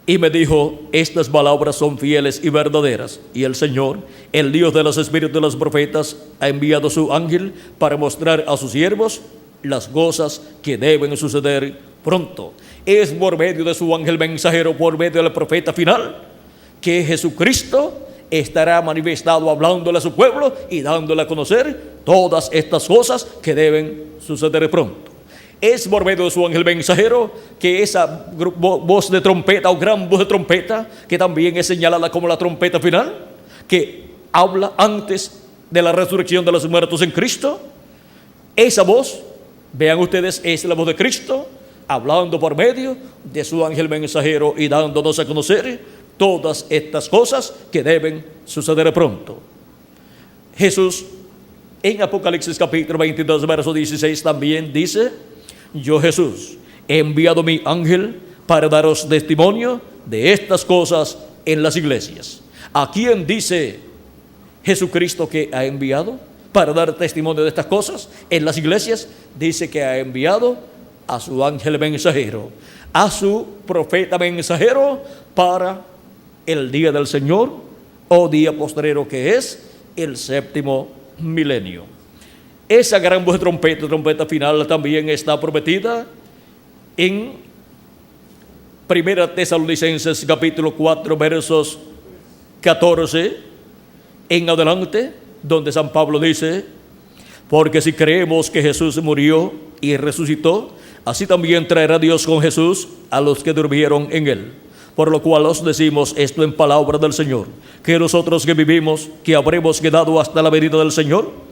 y me dijo, estas palabras son fieles y verdaderas, y el Señor, el Dios de los espíritus de los profetas, ha enviado su ángel para mostrar a sus siervos las cosas que deben suceder pronto. Es por medio de su ángel mensajero, por medio del profeta final, que Jesucristo estará manifestado hablándole a su pueblo y dándole a conocer todas estas cosas que deben suceder pronto. Es por medio de su ángel mensajero que esa voz de trompeta o gran voz de trompeta, que también es señalada como la trompeta final, que habla antes de la resurrección de los muertos en Cristo, esa voz, vean ustedes, es la voz de Cristo hablando por medio de su ángel mensajero y dándonos a conocer todas estas cosas que deben suceder pronto. Jesús en Apocalipsis capítulo 22 verso 16 también dice, yo Jesús he enviado mi ángel para daros testimonio de estas cosas en las iglesias. ¿A quién dice Jesucristo que ha enviado para dar testimonio de estas cosas en las iglesias? Dice que ha enviado a su ángel mensajero, a su profeta mensajero para el día del Señor o día postrero, que es el séptimo milenio. Esa gran voz de trompeta final, también está prometida en Primera Tesalonicenses capítulo 4 versos 14 en adelante, donde San Pablo dice, porque si creemos que Jesús murió y resucitó, así también traerá Dios con Jesús a los que durmieron en él. Por lo cual os decimos esto en palabra del Señor, que nosotros que vivimos, que habremos quedado hasta la venida del Señor,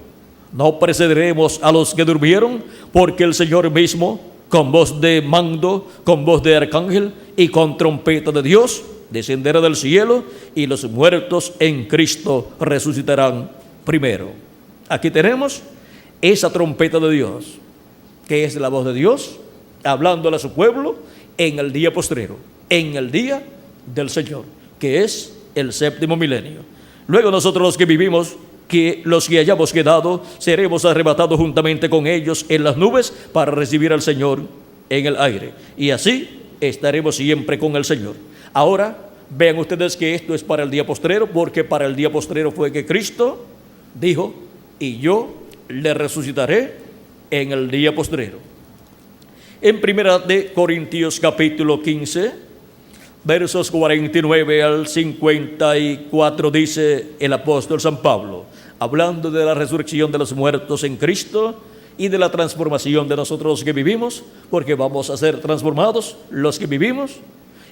no precederemos a los que durmieron, porque el Señor mismo, con voz de mando, con voz de arcángel y con trompeta de Dios, descenderá del cielo, y los muertos en Cristo resucitarán primero. Aquí tenemos esa trompeta de Dios, que es la voz de Dios, hablándole a su pueblo en el día postrero, en el día del Señor, que es el séptimo milenio. Luego nosotros los que vivimos, que los que hayamos quedado, seremos arrebatados juntamente con ellos en las nubes para recibir al Señor en el aire. Y así estaremos siempre con el Señor. Ahora, vean ustedes que esto es para el día postrero, porque para el día postrero fue que Cristo dijo, y yo le resucitaré en el día postrero. En Primera de Corintios capítulo 15, versos 49 al 54 dice el apóstol San Pablo, hablando de la resurrección de los muertos en Cristo y de la transformación de nosotros que vivimos, porque vamos a ser transformados los que vivimos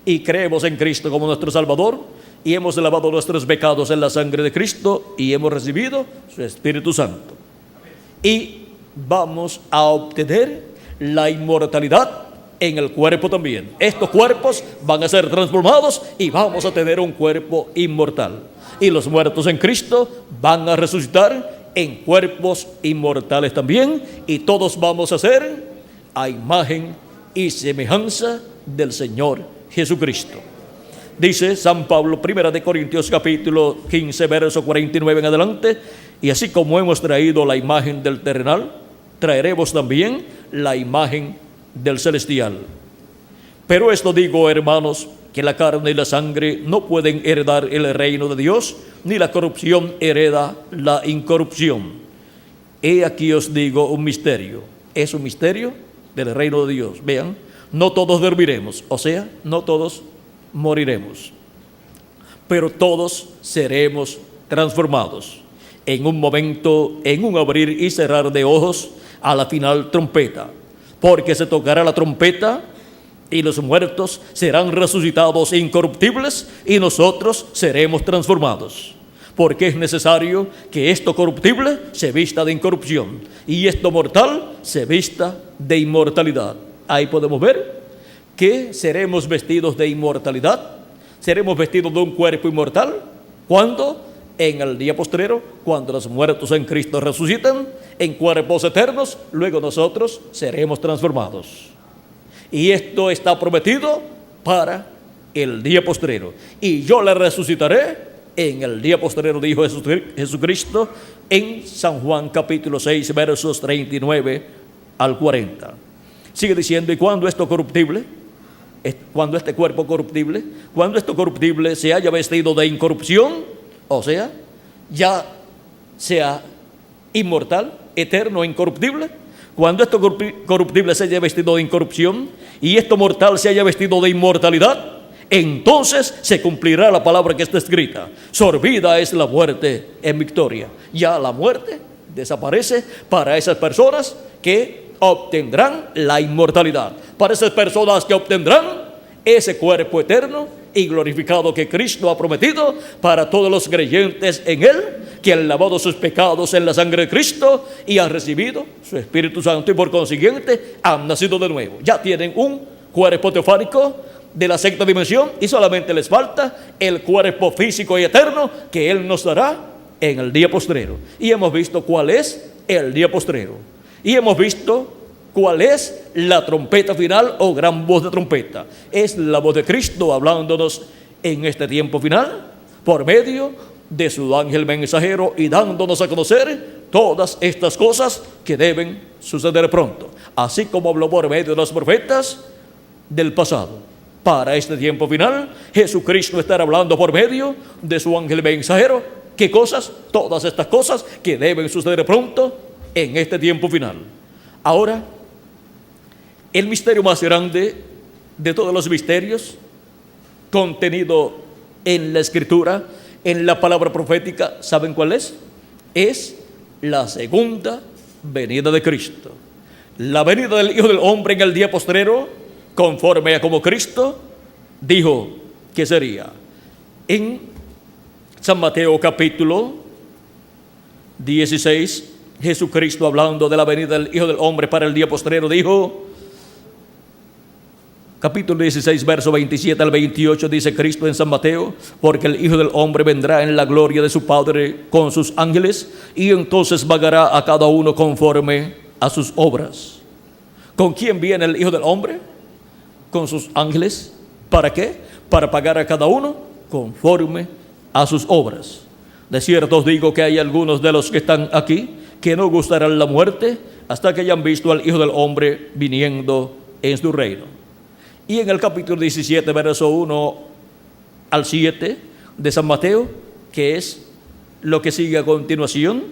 y creemos en Cristo como nuestro Salvador, y hemos lavado nuestros pecados en la sangre de Cristo y hemos recibido su Espíritu Santo. Y vamos a obtener la inmortalidad en el cuerpo también. Estos cuerpos van a ser transformados y vamos a tener un cuerpo inmortal. Y los muertos en Cristo van a resucitar en cuerpos inmortales también, y todos vamos a ser a imagen y semejanza del Señor Jesucristo. Dice San Pablo, 1 Corintios capítulo 15, verso 49 en adelante, y así como hemos traído la imagen del terrenal, traeremos también la imagen del celestial. Pero esto digo, hermanos, que la carne y la sangre no pueden heredar el reino de Dios, ni la corrupción hereda la incorrupción. He aquí os digo un misterio. Es un misterio del reino de Dios. Vean, no todos dormiremos, o sea, no todos moriremos, pero todos seremos transformados en un momento, en un abrir y cerrar de ojos, a la final trompeta, porque se tocará la trompeta y los muertos serán resucitados incorruptibles y nosotros seremos transformados, porque es necesario que esto corruptible se vista de incorrupción y esto mortal se vista de inmortalidad. Ahí podemos ver que seremos vestidos de inmortalidad, seremos vestidos de un cuerpo inmortal. ¿Cuándo? En el día postrero, cuando los muertos en Cristo resucitan en cuerpos eternos, luego nosotros seremos transformados. Y esto está prometido para el día postrero. Y yo le resucitaré en el día postrero, dijo Jesucristo en San Juan capítulo 6, versos 39 al 40. Sigue diciendo, y cuando esto corruptible, cuando este cuerpo corruptible, cuando esto corruptible se haya vestido de incorrupción, o sea, ya sea inmortal, eterno, incorruptible, cuando esto corruptible se haya vestido de incorrupción y esto mortal se haya vestido de inmortalidad, entonces se cumplirá la palabra que está escrita: sorbida es la muerte en victoria. Ya la muerte desaparece para esas personas que obtendrán la inmortalidad, para esas personas que obtendrán ese cuerpo eterno y glorificado que Cristo ha prometido para todos los creyentes en Él, que han lavado sus pecados en la sangre de Cristo y han recibido su Espíritu Santo y por consiguiente han nacido de nuevo. Ya tienen un cuerpo teofánico de la sexta dimensión y solamente les falta el cuerpo físico y eterno que Él nos dará en el día postrero. Y hemos visto cuál es el día postrero. Y hemos visto cuál es la trompeta final o gran voz de trompeta. Es la voz de Cristo hablándonos en este tiempo final por medio de su ángel mensajero y dándonos a conocer todas estas cosas que deben suceder pronto, así como habló por medio de los profetas del pasado. Para este tiempo final, Jesucristo estará hablando por medio de su ángel mensajero. ¿Qué cosas? Todas estas cosas que deben suceder pronto en este tiempo final. Ahora, el misterio más grande de todos los misterios contenido en la Escritura, en la palabra profética, ¿saben cuál es? Es la segunda venida de Cristo. La venida del Hijo del Hombre en el día postrero, conforme a como Cristo dijo que sería. En San Mateo capítulo 16, Jesucristo, hablando de la venida del Hijo del Hombre para el día postrero, dijo, capítulo 16, verso 27 al 28, dice Cristo en San Mateo: porque el Hijo del Hombre vendrá en la gloria de su Padre con sus ángeles, y entonces pagará a cada uno conforme a sus obras. ¿Con quién viene el Hijo del Hombre? Con sus ángeles. ¿Para qué? Para pagar a cada uno conforme a sus obras. De cierto os digo que hay algunos de los que están aquí que no gustarán la muerte hasta que hayan visto al Hijo del Hombre viniendo en su reino. Y en el capítulo 17, verso 1 al 7 de San Mateo, que es lo que sigue a continuación,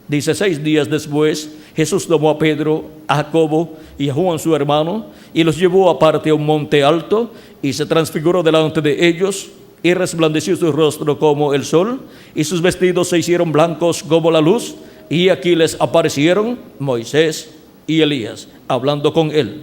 dice: 6 días después, Jesús tomó a Pedro, a Jacobo y a Juan su hermano y los llevó aparte a un monte alto y se transfiguró delante de ellos y resplandeció su rostro como el sol y sus vestidos se hicieron blancos como la luz y aquí les aparecieron Moisés y Elías hablando con él.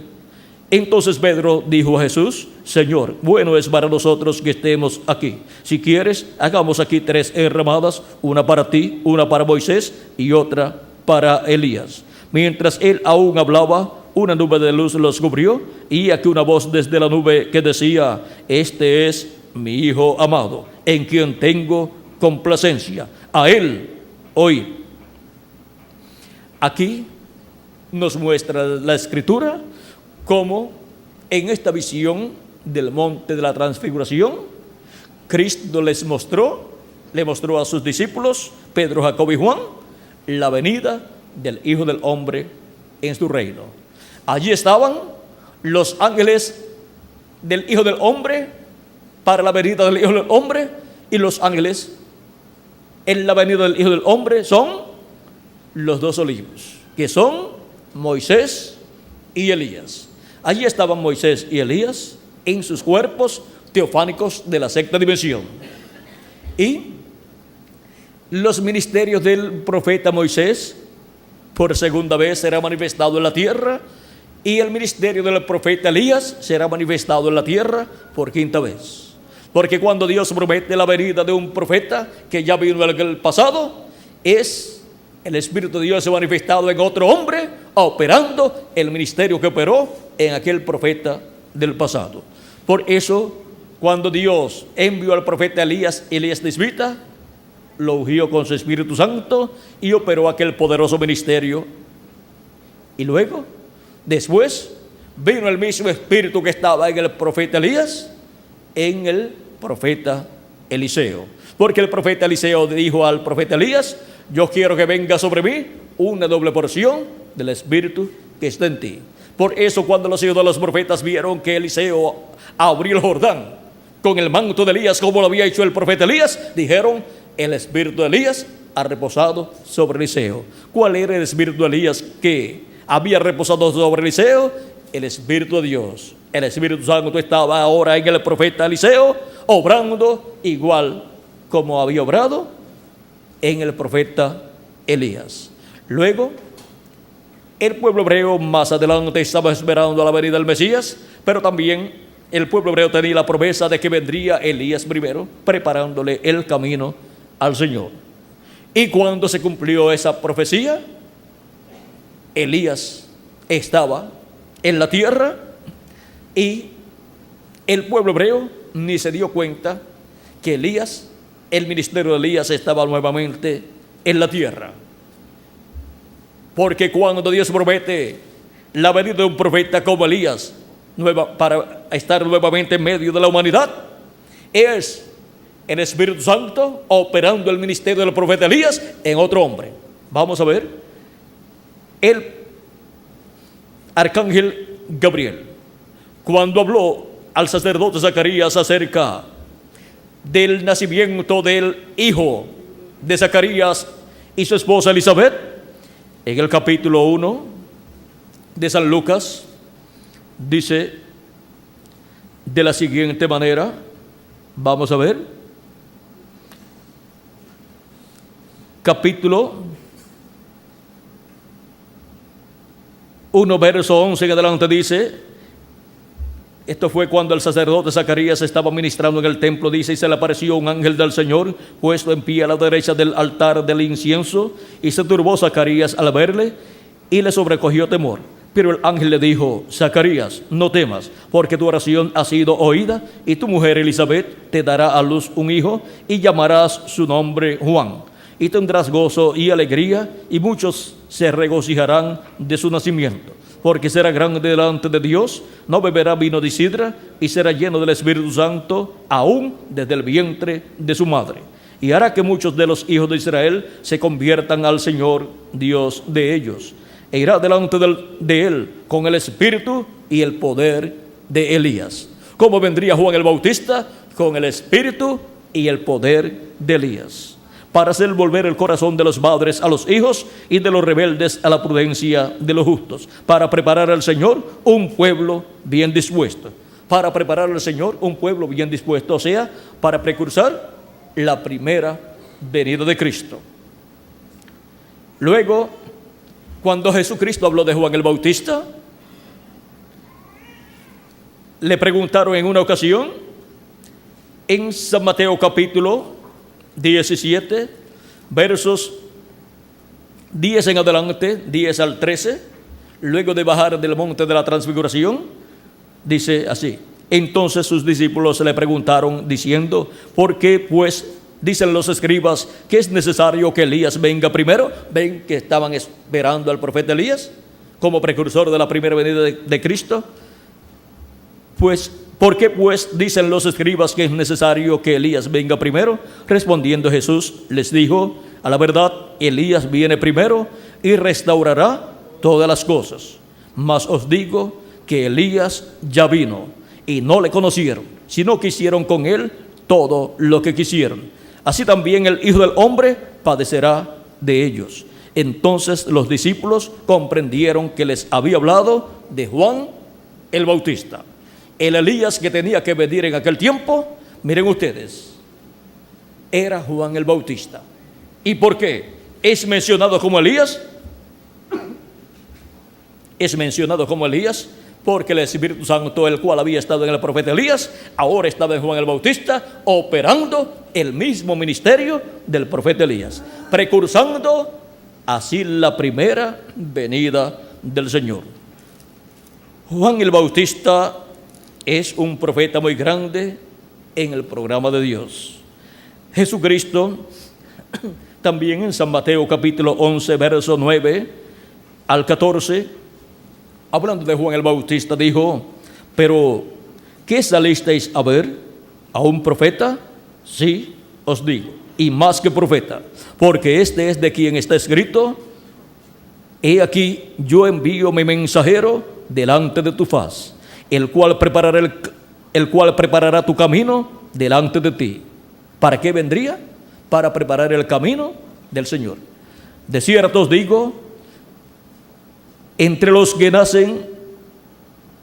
Entonces Pedro dijo a Jesús: Señor, bueno es para nosotros que estemos aquí. Si quieres, hagamos aquí 3 enramadas, una para ti, una para Moisés y otra para Elías. Mientras él aún hablaba, una nube de luz los cubrió y aquí una voz desde la nube que decía: Este es mi Hijo amado, en quien tengo complacencia. A él oíd. Aquí nos muestra la Escritura cómo en esta visión del monte de la transfiguración, Cristo le mostró a sus discípulos, Pedro, Jacobo y Juan, la venida del Hijo del Hombre en su reino. Allí estaban los ángeles del Hijo del Hombre para la venida del Hijo del Hombre, y los ángeles en la venida del Hijo del Hombre son los 2 olivos, que son Moisés y Elías. Allí estaban Moisés y Elías en sus cuerpos teofánicos de la 6ª dimensión. Y los ministerios del profeta Moisés por segunda vez será manifestado en la tierra, y el ministerio del profeta Elías será manifestado en la tierra por 5ª vez. Porque cuando Dios promete la venida de un profeta que ya vino en el pasado, es el Espíritu de Dios manifestado en otro hombre, operando el ministerio que operó en aquel profeta del pasado. Por eso, cuando Dios envió al profeta Elías Tisbita, lo ungió con su Espíritu Santo y operó aquel poderoso ministerio. Y luego, después, vino el mismo Espíritu que estaba en el profeta Elías, en el profeta Eliseo. Porque el profeta Eliseo dijo al profeta Elías: yo quiero que venga sobre mí una doble porción del Espíritu que está en ti. Por eso, cuando los hijos de los profetas vieron que Eliseo abrió el Jordán con el manto de Elías, como lo había hecho el profeta Elías, dijeron: el Espíritu de Elías ha reposado sobre Eliseo. ¿Cuál era el Espíritu de Elías que había reposado sobre Eliseo? El Espíritu de Dios. El Espíritu Santo estaba ahora en el profeta Eliseo, obrando igual como había obrado en el profeta Elías. Luego, el pueblo hebreo más adelante estaba esperando la venida del Mesías, pero también el pueblo hebreo tenía la promesa de que vendría Elías primero, preparándole el camino al Señor. Y cuando se cumplió esa profecía, Elías estaba en la tierra y el pueblo hebreo ni se dio cuenta que el ministerio de Elías estaba nuevamente en la tierra. Porque cuando Dios promete la venida de un profeta como Elías para estar nuevamente en medio de la humanidad, es el Espíritu Santo operando el ministerio del profeta Elías en otro hombre. Vamos a ver. El arcángel Gabriel, cuando habló al sacerdote Zacarías acerca del nacimiento del hijo de Zacarías y su esposa Elizabeth, en el capítulo 1 de San Lucas, dice de la siguiente manera, vamos a ver, capítulo 1, verso 11 en adelante dice, esto fue cuando el sacerdote Zacarías estaba ministrando en el templo, dice, y se le apareció un ángel del Señor puesto en pie a la derecha del altar del incienso, y se turbó Zacarías al verle y le sobrecogió temor. Pero el ángel le dijo: Zacarías, no temas, porque tu oración ha sido oída, y tu mujer Elizabeth te dará a luz un hijo, y llamarás su nombre Juan. Y tendrás gozo y alegría, y muchos se regocijarán de su nacimiento, porque será grande delante de Dios, no beberá vino de sidra, y será lleno del Espíritu Santo, aún desde el vientre de su madre. Y hará que muchos de los hijos de Israel se conviertan al Señor, Dios de ellos. E irá delante de él con el Espíritu y el poder de Elías. ¿Cómo vendría Juan el Bautista? Con el Espíritu y el poder de Elías. para hacer volver el corazón de los padres a los hijos y de los rebeldes a la prudencia de los justos, para preparar al Señor un pueblo bien dispuesto. Para preparar al Señor un pueblo bien dispuesto, o sea, para precursar la primera venida de Cristo. Luego, cuando Jesucristo habló de Juan el Bautista, le preguntaron en una ocasión, en San Mateo capítulo 17, versos 10 en adelante, 10 al 13, luego de bajar del monte de la transfiguración, dice así: entonces sus discípulos le preguntaron diciendo, ¿por qué pues dicen los escribas que es necesario que Elías venga primero? Ven que estaban esperando al profeta Elías como precursor de la primera venida de Cristo. Pues, ¿por qué pues dicen los escribas que es necesario que Elías venga primero? Respondiendo Jesús les dijo, a la verdad, Elías viene primero y restaurará todas las cosas. Mas os digo que Elías ya vino y no le conocieron, sino que hicieron con él todo lo que quisieron. Así también el Hijo del Hombre padecerá de ellos. Entonces los discípulos comprendieron que les había hablado de Juan el Bautista. El Elías que tenía que venir en aquel tiempo, miren ustedes, era Juan el Bautista. ¿Y por qué es mencionado como Elías? Es mencionado como Elías porque el Espíritu Santo, el cual había estado en el profeta Elías, ahora estaba en Juan el Bautista, operando el mismo ministerio del profeta Elías, precursando así la primera venida del Señor. Juan el Bautista es un profeta muy grande en el programa de Dios. Jesucristo, también en San Mateo capítulo 11, verso 9 al 14, hablando de Juan el Bautista, dijo, pero ¿qué salisteis a ver? ¿A un profeta? Sí, os digo, y más que profeta, porque este es de quien está escrito, he aquí yo envío mi mensajero delante de tu faz, el cual preparará tu camino delante de ti. ¿Para qué vendría? Para preparar el camino del Señor. De cierto os digo, entre los que nacen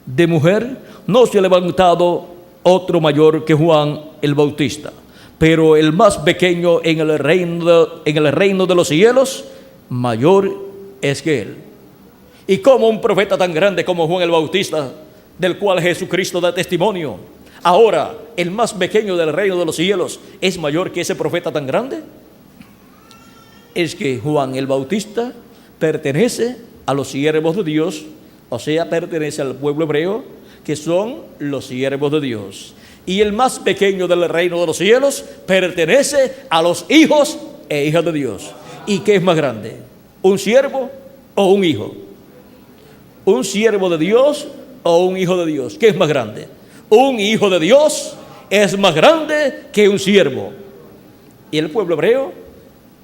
de mujer no se ha levantado otro mayor que Juan el Bautista, pero el más pequeño en el reino de los cielos mayor es que él. Y como un profeta tan grande como Juan el Bautista, del cual Jesucristo da testimonio, ahora el más pequeño del reino de los cielos es mayor que ese profeta tan grande, es que Juan el Bautista pertenece a los siervos de Dios, o sea, pertenece al pueblo hebreo, que son los siervos de Dios. Y el más pequeño del reino de los cielos pertenece a los hijos e hijas de Dios. ¿Y qué es más grande? ¿Un siervo o un hijo? ¿Un siervo de Dios o un hijo de Dios? ¿Qué es más grande? Un hijo de Dios es más grande que un siervo. Y el pueblo hebreo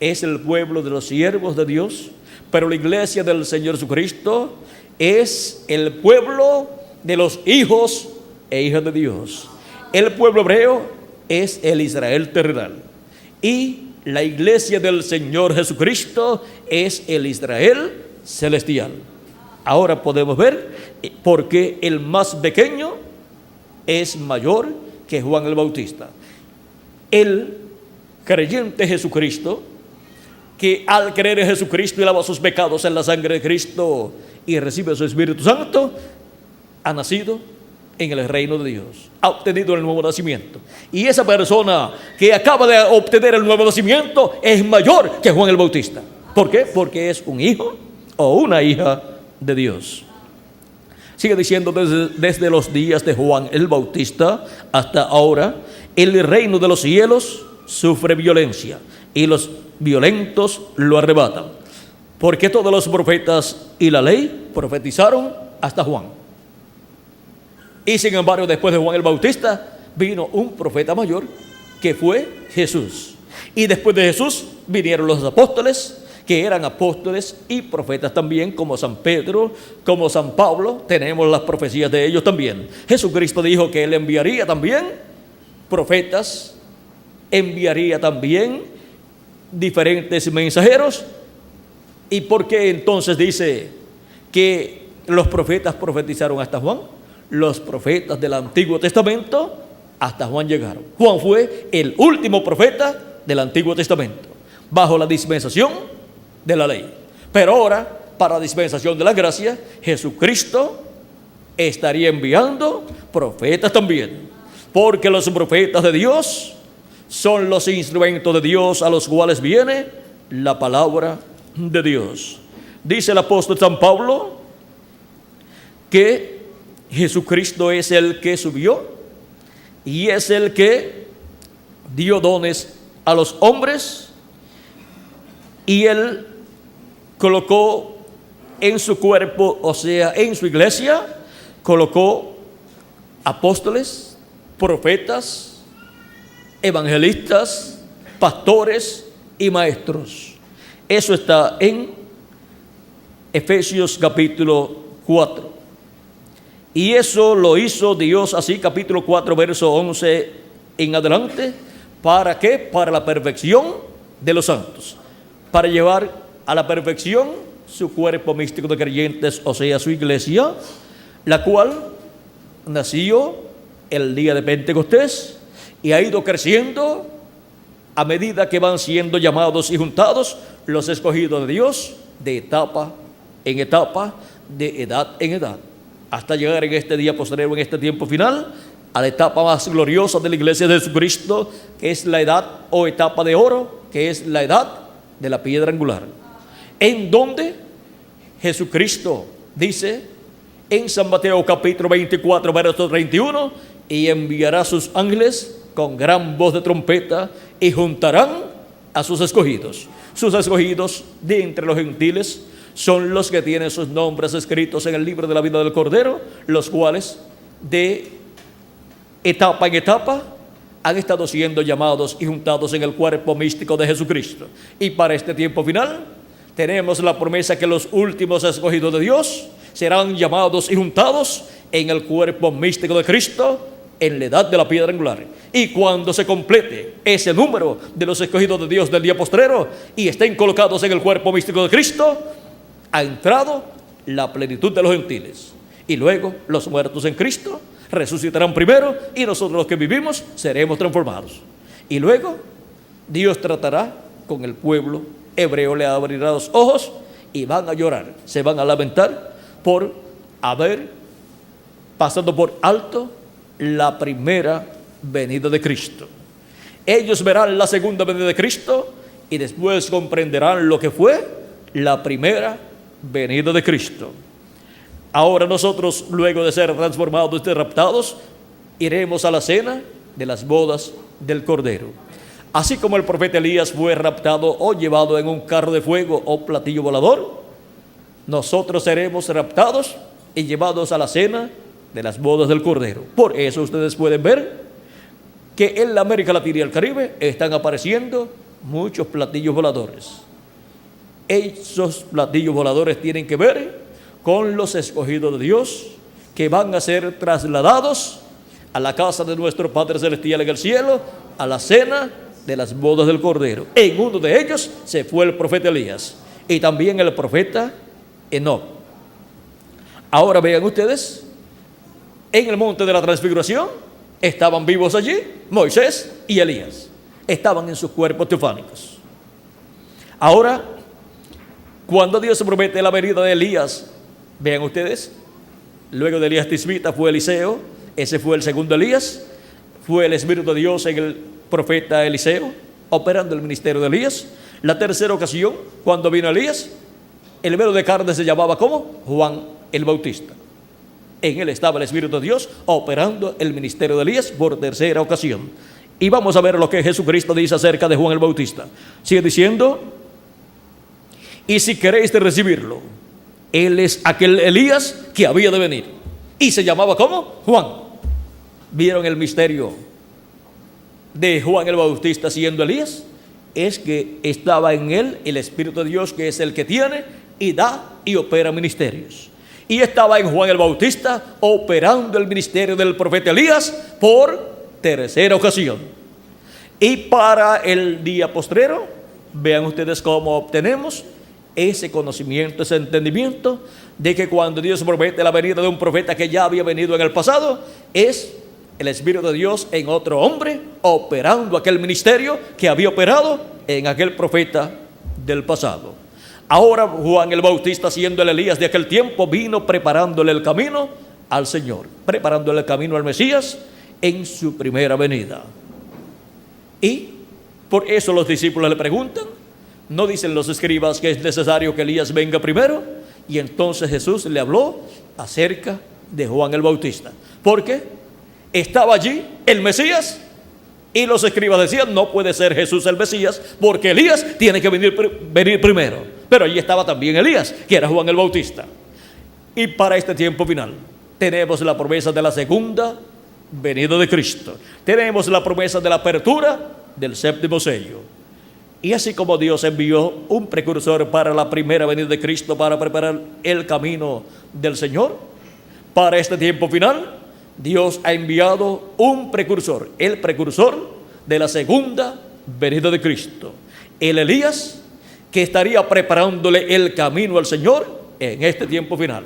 es el pueblo de los siervos de Dios, pero la iglesia del Señor Jesucristo es el pueblo de los hijos e hijas de Dios. El pueblo hebreo es el Israel terrenal y la iglesia del Señor Jesucristo es el Israel celestial. Ahora podemos ver por qué el más pequeño es mayor que Juan el Bautista. El creyente Jesucristo, que al creer en Jesucristo y lava sus pecados en la sangre de Cristo y recibe su Espíritu Santo, ha nacido en el reino de Dios, ha obtenido el nuevo nacimiento. Y esa persona que acaba de obtener el nuevo nacimiento es mayor que Juan el Bautista. ¿Por qué? Porque es un hijo o una hija de Dios. Sigue diciendo, desde los días de Juan el Bautista hasta ahora, el reino de los cielos sufre violencia y los violentos lo arrebatan. Porque todos los profetas y la ley profetizaron hasta Juan. Y sin embargo, después de Juan el Bautista, vino un profeta mayor que fue Jesús. Y después de Jesús vinieron los apóstoles, que eran apóstoles y profetas también, como San Pedro, como San Pablo. Tenemos las profecías de ellos también. Jesucristo dijo que Él enviaría también profetas, enviaría también diferentes mensajeros. ¿Y por qué entonces dice que los profetas profetizaron hasta Juan? Los profetas del Antiguo Testamento hasta Juan llegaron. Juan fue el último profeta del Antiguo Testamento, bajo la dispensación de la ley. Pero ahora, para la dispensación de la gracia, Jesucristo estaría enviando profetas también, porque los profetas de Dios son los instrumentos de Dios a los cuales viene la palabra de Dios. Dice el apóstol San Pablo que Jesucristo es el que subió y es el que dio dones a los hombres, y Él colocó en su cuerpo, o sea, en su iglesia, colocó apóstoles, profetas, evangelistas, pastores y maestros. Eso está en Efesios capítulo 4. Y eso lo hizo Dios así, capítulo 4, verso 11 en adelante. ¿Para qué? Para la perfección de los santos. Para llevar a la perfección su cuerpo místico de creyentes, o sea, su iglesia, la cual nació el día de Pentecostés y ha ido creciendo a medida que van siendo llamados y juntados los escogidos de Dios, de etapa en etapa, de edad en edad, hasta llegar en este día postrero, en este tiempo final, a la etapa más gloriosa de la iglesia de Jesucristo, que es la edad o etapa de oro, que es la edad de la piedra angular, en donde Jesucristo dice en San Mateo capítulo 24, verso 31, y enviará a sus ángeles con gran voz de trompeta y juntarán a sus escogidos. Sus escogidos de entre los gentiles son los que tienen sus nombres escritos en el libro de la vida del Cordero, los cuales de etapa en etapa han estado siendo llamados y juntados en el cuerpo místico de Jesucristo. Y para este tiempo final tenemos la promesa que los últimos escogidos de Dios serán llamados y juntados en el cuerpo místico de Cristo en la edad de la piedra angular. Y cuando se complete ese número de los escogidos de Dios del día postrero y estén colocados en el cuerpo místico de Cristo, ha entrado la plenitud de los gentiles. Y luego los muertos en Cristo resucitarán primero, y nosotros los que vivimos seremos transformados. Y luego Dios tratará con el pueblo hebreo, le abrirá los ojos y van a llorar, se van a lamentar por haber pasado por alto la primera venida de Cristo. Ellos verán la segunda venida de Cristo y después comprenderán lo que fue la primera venida de Cristo. Ahora nosotros, luego de ser transformados y raptados, iremos a la cena de las bodas del Cordero. Así como el profeta Elías fue raptado o llevado en un carro de fuego o platillo volador, nosotros seremos raptados y llevados a la cena de las bodas del Cordero. Por eso ustedes pueden ver que en la América Latina y el Caribe están apareciendo muchos platillos voladores. Esos platillos voladores tienen que ver con los escogidos de Dios que van a ser trasladados a la casa de nuestro Padre Celestial en el cielo, a la cena de las bodas del Cordero. En uno de ellos se fue el profeta Elías y también el profeta Enoc. Ahora vean ustedes, en el monte de la transfiguración estaban vivos allí Moisés y Elías, estaban en sus cuerpos teofánicos. Ahora, cuando Dios promete la venida de Elías, vean ustedes, luego de Elías Tisbita fue Eliseo, ese fue el segundo Elías, fue el Espíritu de Dios en el profeta Eliseo, operando el ministerio de Elías. La tercera ocasión, cuando vino Elías, el velo de carne se llamaba ¿cómo? Juan el Bautista. En él estaba el Espíritu de Dios operando el ministerio de Elías por tercera ocasión. Y vamos a ver lo que Jesucristo dice acerca de Juan el Bautista. Sigue diciendo: y si queréis de recibirlo, él es aquel Elías que había de venir. Y se llamaba ¿cómo? Juan. ¿Vieron el misterio de Juan el Bautista siendo Elías? Es que estaba en él el Espíritu de Dios, que es el que tiene y da y opera ministerios. Y estaba en Juan el Bautista operando el ministerio del profeta Elías por tercera ocasión. Y para el día postrero vean ustedes cómo obtenemos ese conocimiento, ese entendimiento de que cuando Dios promete la venida de un profeta que ya había venido en el pasado, es el Espíritu de Dios en otro hombre operando aquel ministerio que había operado en aquel profeta del pasado. Ahora Juan el Bautista, siendo el Elías de aquel tiempo, vino preparándole el camino al Señor, preparándole el camino al Mesías en su primera venida. Y por eso los discípulos le preguntan, ¿no dicen los escribas que es necesario que Elías venga primero? Y entonces Jesús le habló acerca de Juan el Bautista, porque estaba allí el Mesías y los escribas decían, no puede ser Jesús el Mesías porque Elías tiene que venir primero. Pero allí estaba también Elías, que era Juan el Bautista. Y para este tiempo final tenemos la promesa de la segunda venida de Cristo. Tenemos la promesa de la apertura del séptimo sello. Y así como Dios envió un precursor para la primera venida de Cristo para preparar el camino del Señor, para este tiempo final Dios ha enviado un precursor, el precursor de la segunda venida de Cristo, el Elías que estaría preparándole el camino al Señor en este tiempo final.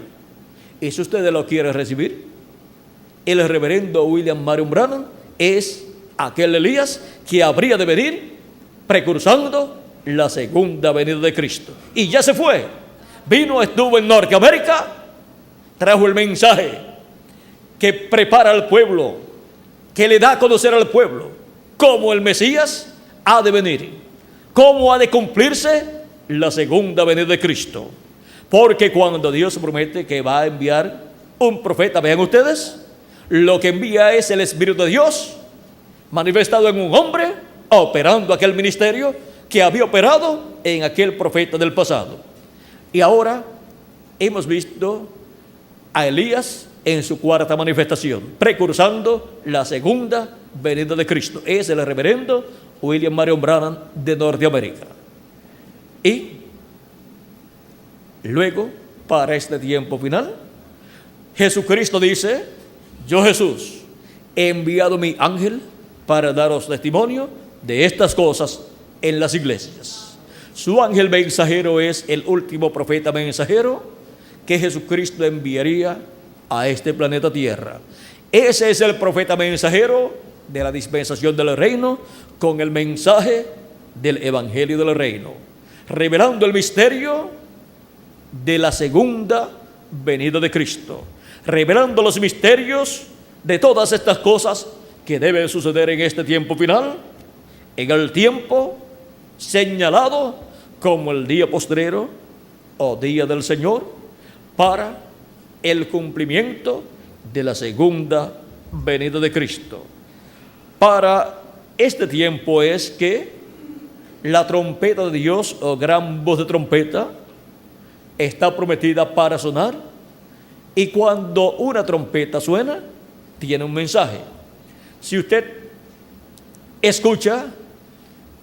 Y si ustedes lo quieren recibir, el reverendo William Marion Branham es aquel Elías que habría de venir precursando la segunda venida de Cristo. Y ya se fue, vino, estuvo en Norteamérica, trajo el mensaje que prepara al pueblo, que le da a conocer al pueblo cómo el Mesías ha de venir, cómo ha de cumplirse la segunda venida de Cristo. Porque cuando Dios promete que va a enviar un profeta, vean ustedes, lo que envía es el Espíritu de Dios manifestado en un hombre, operando aquel ministerio que había operado en aquel profeta del pasado. Y ahora hemos visto a Elías en su cuarta manifestación, precursando la segunda venida de Cristo. Es el reverendo William Marion Branham de Norteamérica. Y luego, para este tiempo final, Jesucristo dice, yo Jesús he enviado mi ángel para daros testimonio de estas cosas en las iglesias. Su ángel mensajero es el último profeta mensajero que Jesucristo enviaría a este planeta Tierra. Ese es el profeta mensajero de la dispensación del reino con el mensaje del evangelio del reino, revelando el misterio de la segunda venida de Cristo, revelando los misterios de todas estas cosas que deben suceder en este tiempo final, en el tiempo señalado como el día postrero o día del Señor, para el cumplimiento de la segunda venida de Cristo. Para este tiempo es que la trompeta de Dios o gran voz de trompeta está prometida para sonar, y cuando una trompeta suena tiene un mensaje. Si usted escucha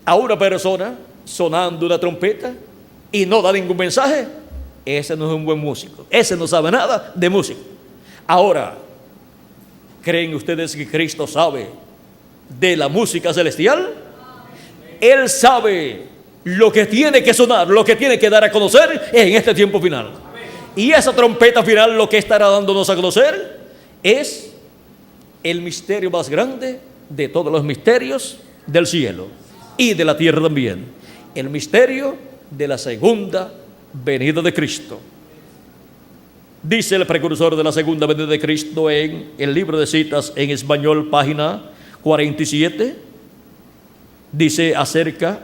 a una persona sonando una trompeta y no da ningún mensaje, ese no es un buen músico, ese no sabe nada de música. Ahora, ¿creen ustedes que Cristo sabe de la música celestial? Él sabe lo que tiene que sonar, lo que tiene que dar a conocer en este tiempo final. Y esa trompeta final lo que estará dándonos a conocer es el misterio más grande de todos los misterios del cielo y de la tierra también, el misterio de la segunda venida de Cristo. Dice el precursor de la segunda venida de Cristo en el libro de citas en español, página 47, dice acerca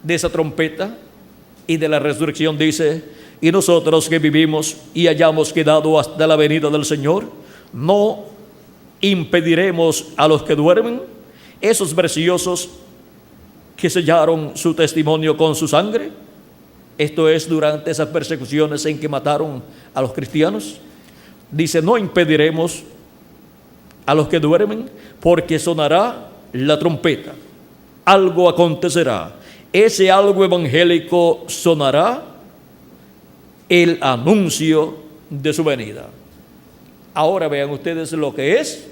de esa trompeta y de la resurrección, dice: y nosotros que vivimos y hayamos quedado hasta la venida del Señor, no impediremos a los que duermen, esos preciosos que sellaron su testimonio con su sangre. Esto es durante esas persecuciones en que mataron a los cristianos. Dice: no impediremos a los que duermen, porque sonará la trompeta, algo acontecerá, ese algo evangélico sonará, el anuncio de su venida. Ahora vean ustedes lo que es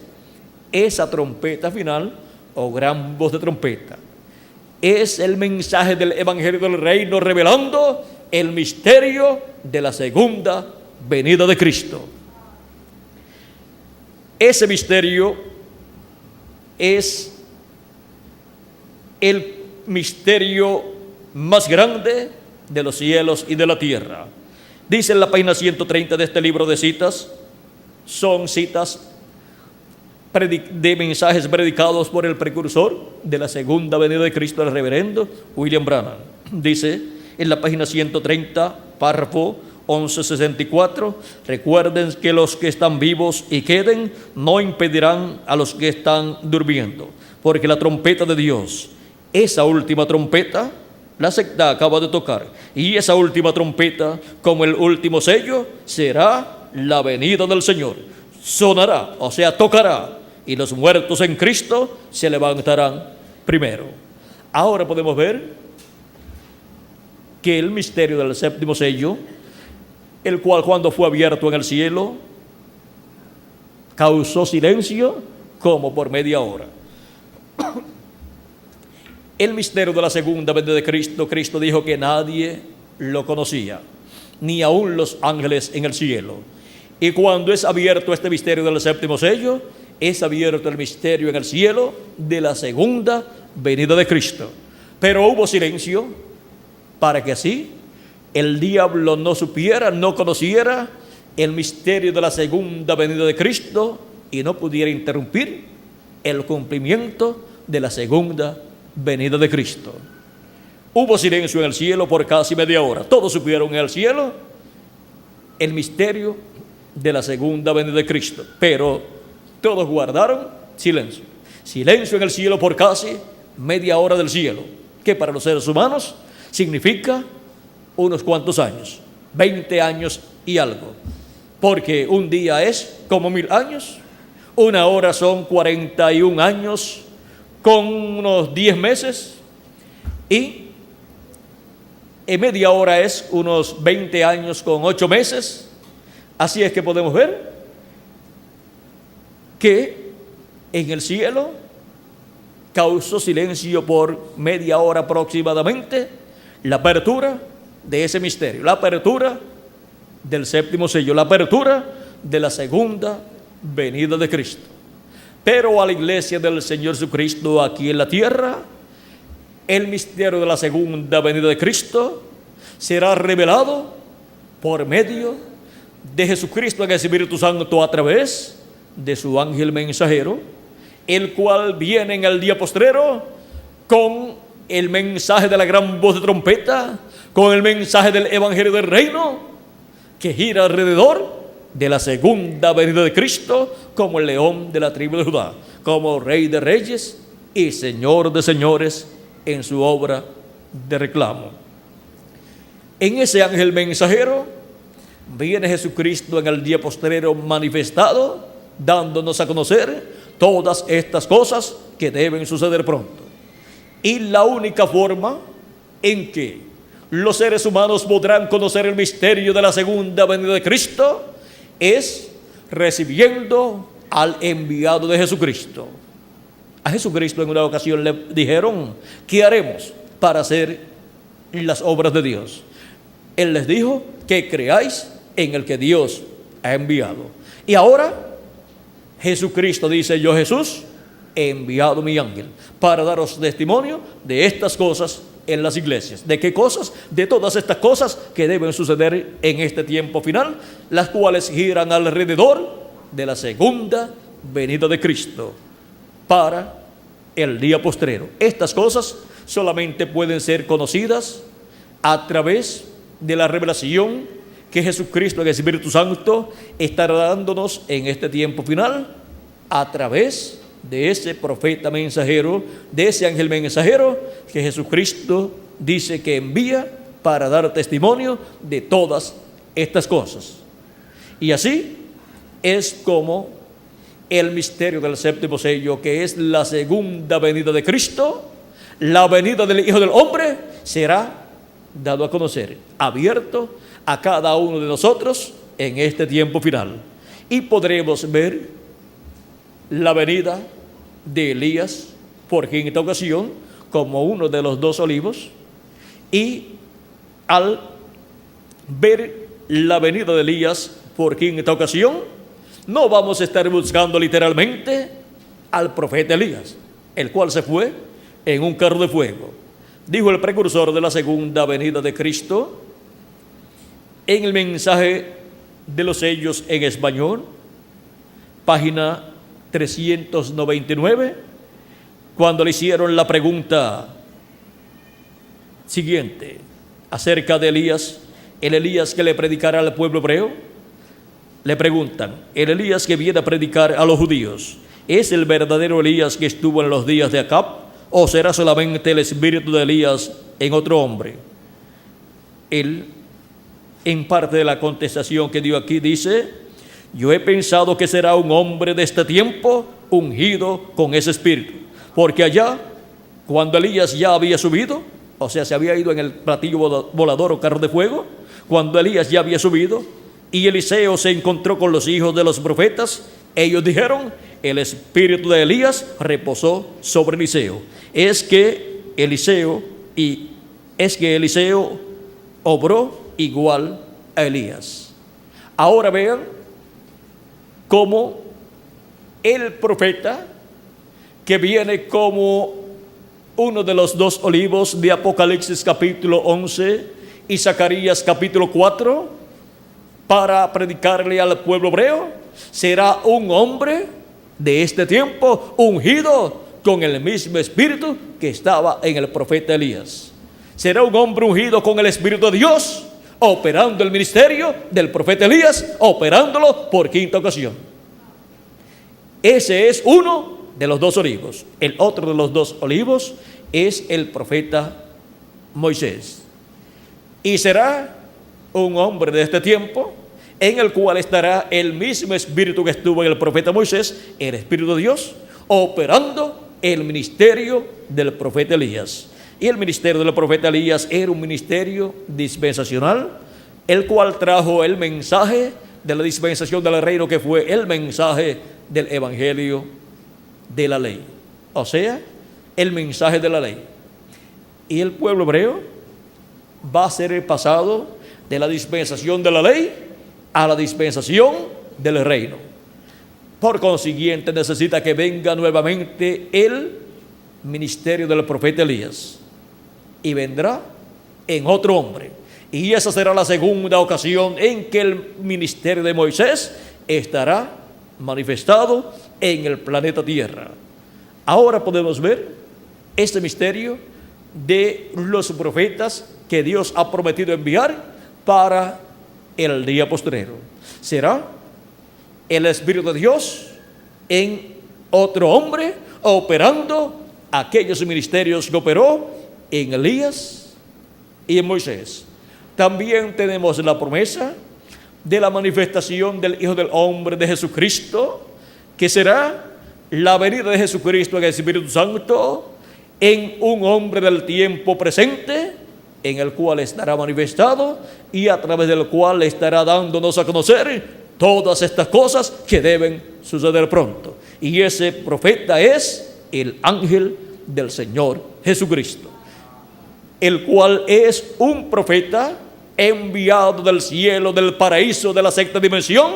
esa trompeta final o gran voz de trompeta. es el mensaje del Evangelio del Reino revelando el misterio de la segunda venida de Cristo. Ese misterio es el misterio más grande de los cielos y de la tierra. Dice en la página 130 de este libro de citas, son citas de mensajes predicados por el precursor de la segunda venida de Cristo, el reverendo William Branham. Dice en la página 130, párrafo 1164, recuerden que los que están vivos y queden no impedirán a los que están durmiendo, porque la trompeta de Dios, esa última trompeta, la secta acaba de tocar, y esa última trompeta, como el último sello, será la venida del Señor. Sonará, o sea, tocará, y los muertos en Cristo se levantarán primero. Ahora podemos ver que el misterio del séptimo sello, el cual cuando fue abierto en el cielo, causó silencio como por media hora. El misterio de la segunda venida de Cristo, Cristo dijo que nadie lo conocía, ni aun los ángeles en el cielo. Y cuando es abierto este misterio del séptimo sello, es abierto el misterio en el cielo de la segunda venida de Cristo. Pero hubo silencio para que así el diablo no supiera, no conociera el misterio de la segunda venida de Cristo y no pudiera interrumpir el cumplimiento de la segunda venida de Cristo. Hubo silencio en el cielo por casi media hora. Todos supieron en el cielo el misterio de la segunda venida de Cristo, pero todos guardaron silencio. Silencio en el cielo por casi media hora del cielo, que para los seres humanos significa unos cuantos años, 20 años y algo, porque un día es como 1000 años, una hora son 41 años con unos 10 meses, y en media hora es unos 20 años con 8 meses. Así es que podemos ver que en el cielo causó silencio por media hora aproximadamente la apertura de ese misterio, la apertura del séptimo sello, la apertura de la segunda venida de Cristo. Pero a la iglesia del Señor Jesucristo aquí en la tierra, el misterio de la segunda venida de Cristo será revelado por medio de Jesucristo en el Espíritu Santo a través de su ángel mensajero, el cual viene en el día postrero con el mensaje de la gran voz de trompeta, con el mensaje del Evangelio del Reino, que gira alrededor de la segunda venida de Cristo como el león de la tribu de Judá, como Rey de reyes y Señor de señores en su obra de reclamo. En ese ángel mensajero viene Jesucristo en el día postrero manifestado, dándonos a conocer todas estas cosas que deben suceder pronto. Y la única forma en que los seres humanos podrán conocer el misterio de la segunda venida de Cristo es recibiendo al enviado de Jesucristo. A Jesucristo en una ocasión le dijeron: ¿qué haremos para hacer las obras de Dios? Él les dijo: que creáis en el que Dios ha enviado. Y ahora Jesucristo dice: yo, Jesús, he enviado mi ángel para daros testimonio de estas cosas en las iglesias. ¿De qué cosas? De todas estas cosas que deben suceder en este tiempo final, las cuales giran alrededor de la segunda venida de Cristo para el día postrero. Estas cosas solamente pueden ser conocidas a través de la revelación que Jesucristo, el Espíritu Santo, estará dándonos en este tiempo final a través de ese profeta mensajero, de ese ángel mensajero que Jesucristo dice que envía para dar testimonio de todas estas cosas. Y así es como el misterio del séptimo sello, que es la segunda venida de Cristo, la venida del Hijo del Hombre, será dado a conocer, abierto a cada uno de nosotros en este tiempo final. Y podremos ver la venida de Elías por quinta ocasión, como uno de los dos olivos, y al ver la venida de Elías por quinta ocasión, no vamos a estar buscando literalmente al profeta Elías, el cual se fue en un carro de fuego. Dijo el precursor de la segunda venida de Cristo en el mensaje de los sellos en español, página 399, cuando le hicieron la pregunta siguiente acerca de Elías, el Elías que le predicará al pueblo hebreo. Le preguntan: el Elías que viene a predicar a los judíos, ¿es el verdadero Elías que estuvo en los días de Acab, o será solamente el espíritu de Elías en otro hombre? Él, en parte de la contestación que dio aquí, dice: yo he pensado que será un hombre de este tiempo ungido con ese espíritu, porque allá, cuando Elías ya había subido, o sea, se había ido en el platillo volador o carro de fuego, cuando Elías ya había subido y Eliseo se encontró con los hijos de los profetas, ellos dijeron: el espíritu de Elías reposó sobre Eliseo. Es que Eliseo obró igual a Elías. Ahora vean cómo el profeta, que viene como uno de los dos olivos de Apocalipsis capítulo 11 y Zacarías capítulo 4, para predicarle al pueblo hebreo, será un hombre de este tiempo ungido con el mismo espíritu que estaba en el profeta Elías. Será un hombre ungido con el espíritu de Dios, operando el ministerio del profeta Elías, operándolo por quinta ocasión. Ese es uno de los dos olivos. El otro de los dos olivos es el profeta Moisés. Y será un hombre de este tiempo en el cual estará el mismo espíritu que estuvo en el profeta Moisés, el espíritu de Dios, operando el ministerio del profeta Elías. Y el ministerio del profeta Elías era un ministerio dispensacional, el cual trajo el mensaje de la dispensación del reino, que fue el mensaje del evangelio de la ley, o sea, el mensaje de la ley. Y el pueblo hebreo va a ser el pasado de la dispensación de la ley a la dispensación del reino. Por consiguiente, necesita que venga nuevamente el ministerio del profeta Elías, y vendrá en otro hombre. Y esa será la segunda ocasión en que el ministerio de Moisés estará manifestado en el planeta Tierra. Ahora podemos ver este misterio de los profetas que Dios ha prometido enviar para el día postrero. Será el Espíritu de Dios en otro hombre, operando aquellos ministerios que operó en Elías y en Moisés. También tenemos la promesa de la manifestación del Hijo del Hombre, de Jesucristo, que será la venida de Jesucristo en el Espíritu Santo en un hombre del tiempo presente, en el cual estará manifestado y a través del cual estará dándonos a conocer todas estas cosas que deben suceder pronto. Y ese profeta es el ángel del Señor Jesucristo, el cual es un profeta enviado del cielo, del paraíso, de la sexta dimensión,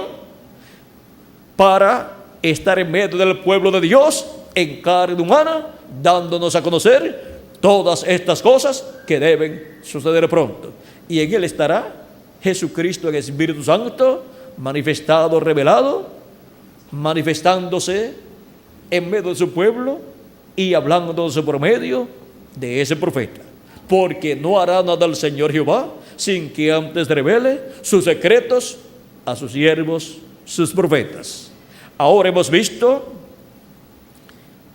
para estar en medio del pueblo de Dios en carne humana, dándonos a conocer todas estas cosas que deben suceder pronto. Y en él estará Jesucristo en el Espíritu Santo, manifestado, revelado, manifestándose en medio de su pueblo y hablándonos por medio de ese profeta. Porque no hará nada el Señor Jehová sin que antes revele sus secretos a sus siervos, sus profetas. Ahora hemos visto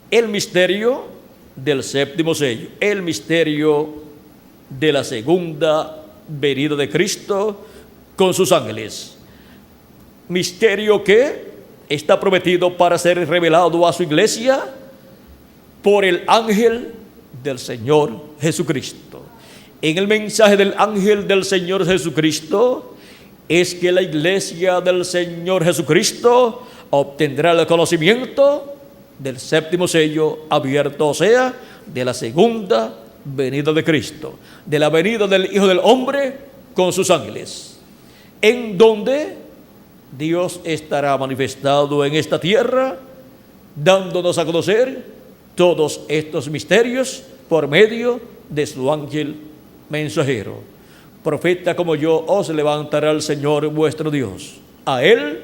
el misterio del séptimo sello, el misterio de la segunda venida de Cristo con sus ángeles. Misterio que está prometido para ser revelado a su iglesia por el ángel del Señor Jesucristo. En el mensaje del ángel del Señor Jesucristo es que la iglesia del Señor Jesucristo obtendrá el conocimiento del séptimo sello abierto, o sea, de la segunda venida de Cristo, de la venida del Hijo del Hombre con sus ángeles, en donde Dios estará manifestado en esta tierra, dándonos a conocer todos estos misterios por medio de su ángel mensajero. Profeta como yo os levantará el Señor vuestro Dios. A Él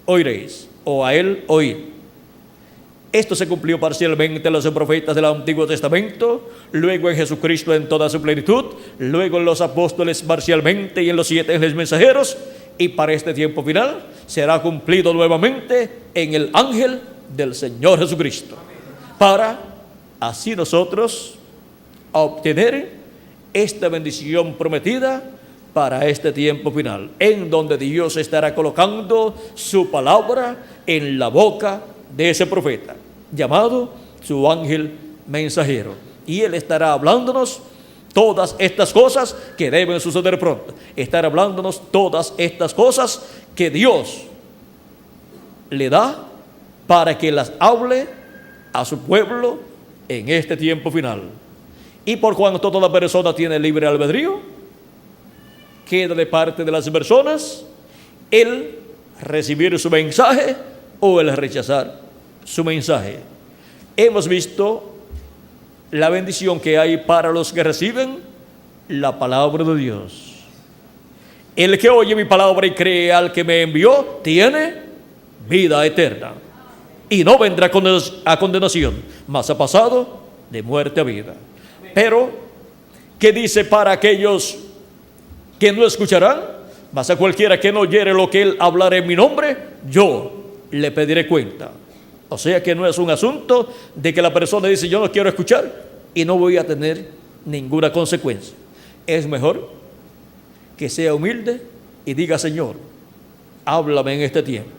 oiréis, o a Él oíd. Esto se cumplió parcialmente en los profetas del Antiguo Testamento, luego en Jesucristo en toda su plenitud, luego en los apóstoles parcialmente y en los 7 ángeles mensajeros, y para este tiempo final será cumplido nuevamente en el ángel del Señor Jesucristo, para así nosotros obtener esta bendición prometida para este tiempo final, en donde Dios estará colocando su palabra en la boca de ese profeta, llamado su ángel mensajero, y él estará hablándonos todas estas cosas que deben suceder pronto. Estará hablándonos todas estas cosas que Dios le da para que las hable a su pueblo en este tiempo final. Y por cuanto toda persona tiene libre albedrío, queda de parte de las personas el recibir su mensaje o el rechazar su mensaje. Hemos visto la bendición que hay para los que reciben la palabra de Dios. El que oye mi palabra y cree al que me envió tiene vida eterna y no vendrá a condenación, mas ha pasado de muerte a vida. Pero, ¿qué dice para aquellos que no escucharán? Mas a cualquiera que no oyere lo que él hablará en mi nombre, yo le pediré cuenta. O sea que no es un asunto de que la persona dice yo no quiero escuchar y no voy a tener ninguna consecuencia. Es mejor que sea humilde y diga: Señor, háblame en este tiempo.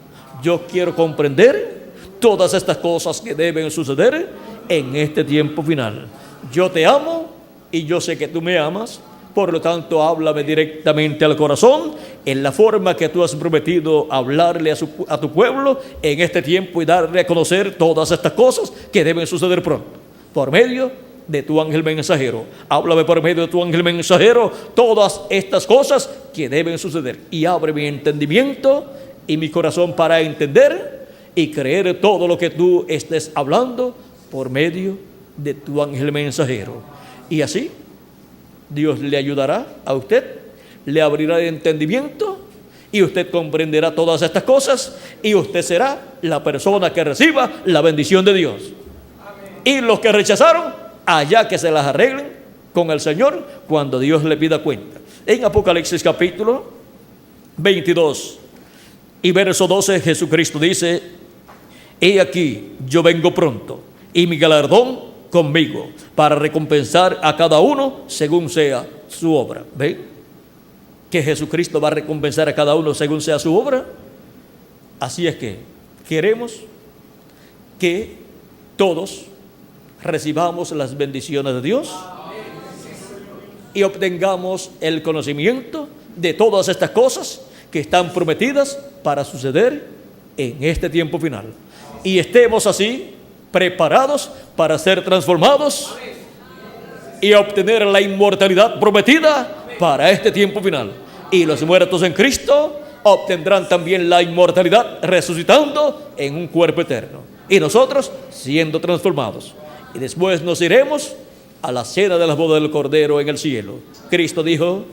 Yo quiero comprender todas estas cosas que deben suceder en este tiempo final. Yo te amo y yo sé que tú me amas. Por lo tanto, háblame directamente al corazón en la forma que tú has prometido hablarle a tu pueblo en este tiempo y darle a conocer todas estas cosas que deben suceder pronto, por medio de tu ángel mensajero. Háblame por medio de tu ángel mensajero todas estas cosas que deben suceder y abre mi entendimiento y mi corazón para entender y creer todo lo que tú estés hablando por medio de tu ángel mensajero. Y así Dios le ayudará a usted, le abrirá el entendimiento y usted comprenderá todas estas cosas y usted será la persona que reciba la bendición de Dios. Amén. Y los que rechazaron, allá que se las arreglen con el Señor cuando Dios le pida cuenta. En Apocalipsis capítulo 22 y verso 12, Jesucristo dice: he aquí, yo vengo pronto y mi galardón conmigo para recompensar a cada uno según sea su obra. ¿Ven? Que Jesucristo va a recompensar a cada uno según sea su obra. Así es que queremos que todos recibamos las bendiciones de Dios y obtengamos el conocimiento de todas estas cosas que están prometidas para suceder en este tiempo final. Y estemos así preparados para ser transformados y obtener la inmortalidad prometida para este tiempo final. Y los muertos en Cristo obtendrán también la inmortalidad resucitando en un cuerpo eterno. Y nosotros siendo transformados. Y después nos iremos a la cena de las bodas del Cordero en el cielo. Cristo dijo: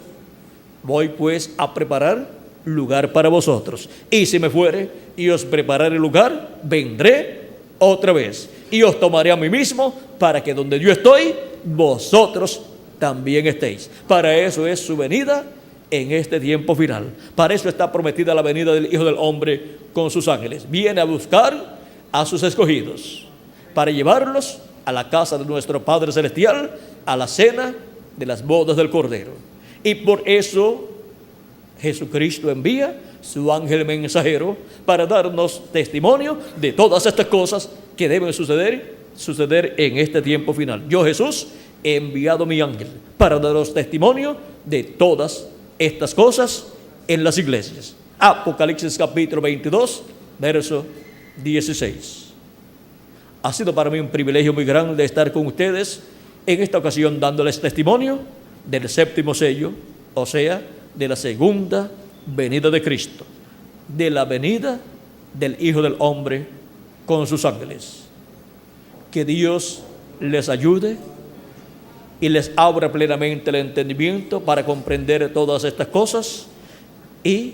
voy pues a preparar lugar para vosotros. Y si me fuere y os prepararé lugar, vendré otra vez y os tomaré a mí mismo, para que donde yo estoy, vosotros también estéis. Para eso es su venida en este tiempo final. Para eso está prometida la venida del Hijo del Hombre con sus ángeles. Viene a buscar a sus escogidos para llevarlos a la casa de nuestro Padre Celestial, a la cena de las bodas del Cordero. Y por eso Jesucristo envía su ángel mensajero para darnos testimonio de todas estas cosas que deben suceder en este tiempo final. Yo, Jesús, he enviado mi ángel para daros testimonio de todas estas cosas en las iglesias. Apocalipsis capítulo 22, verso 16. Ha sido para mí un privilegio muy grande estar con ustedes en esta ocasión dándoles testimonio del séptimo sello, o sea, de la segunda venida de Cristo, de la venida del Hijo del Hombre con sus ángeles. Que Dios les ayude y les abra plenamente el entendimiento para comprender todas estas cosas y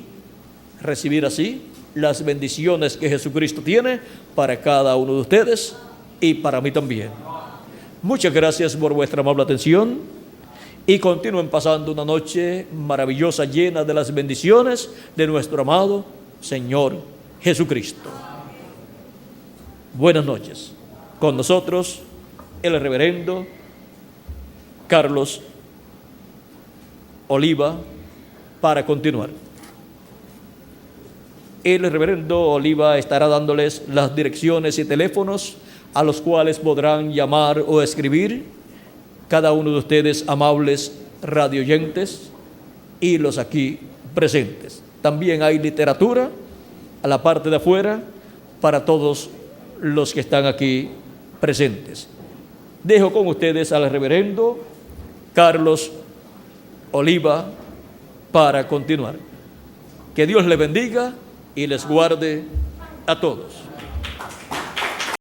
recibir así las bendiciones que Jesucristo tiene para cada uno de ustedes y para mí también. Muchas gracias por vuestra amable atención y continúen pasando una noche maravillosa llena de las bendiciones de nuestro amado Señor Jesucristo. Buenas noches. Con nosotros el reverendo Carlos Oliva para continuar. El reverendo Oliva estará dándoles las direcciones y teléfonos a los cuales podrán llamar o escribir cada uno de ustedes, amables radioyentes y los aquí presentes. También hay literatura a la parte de afuera para todos los que están aquí presentes. Dejo con ustedes al reverendo Carlos Oliva para continuar. Que Dios les bendiga y les guarde a todos.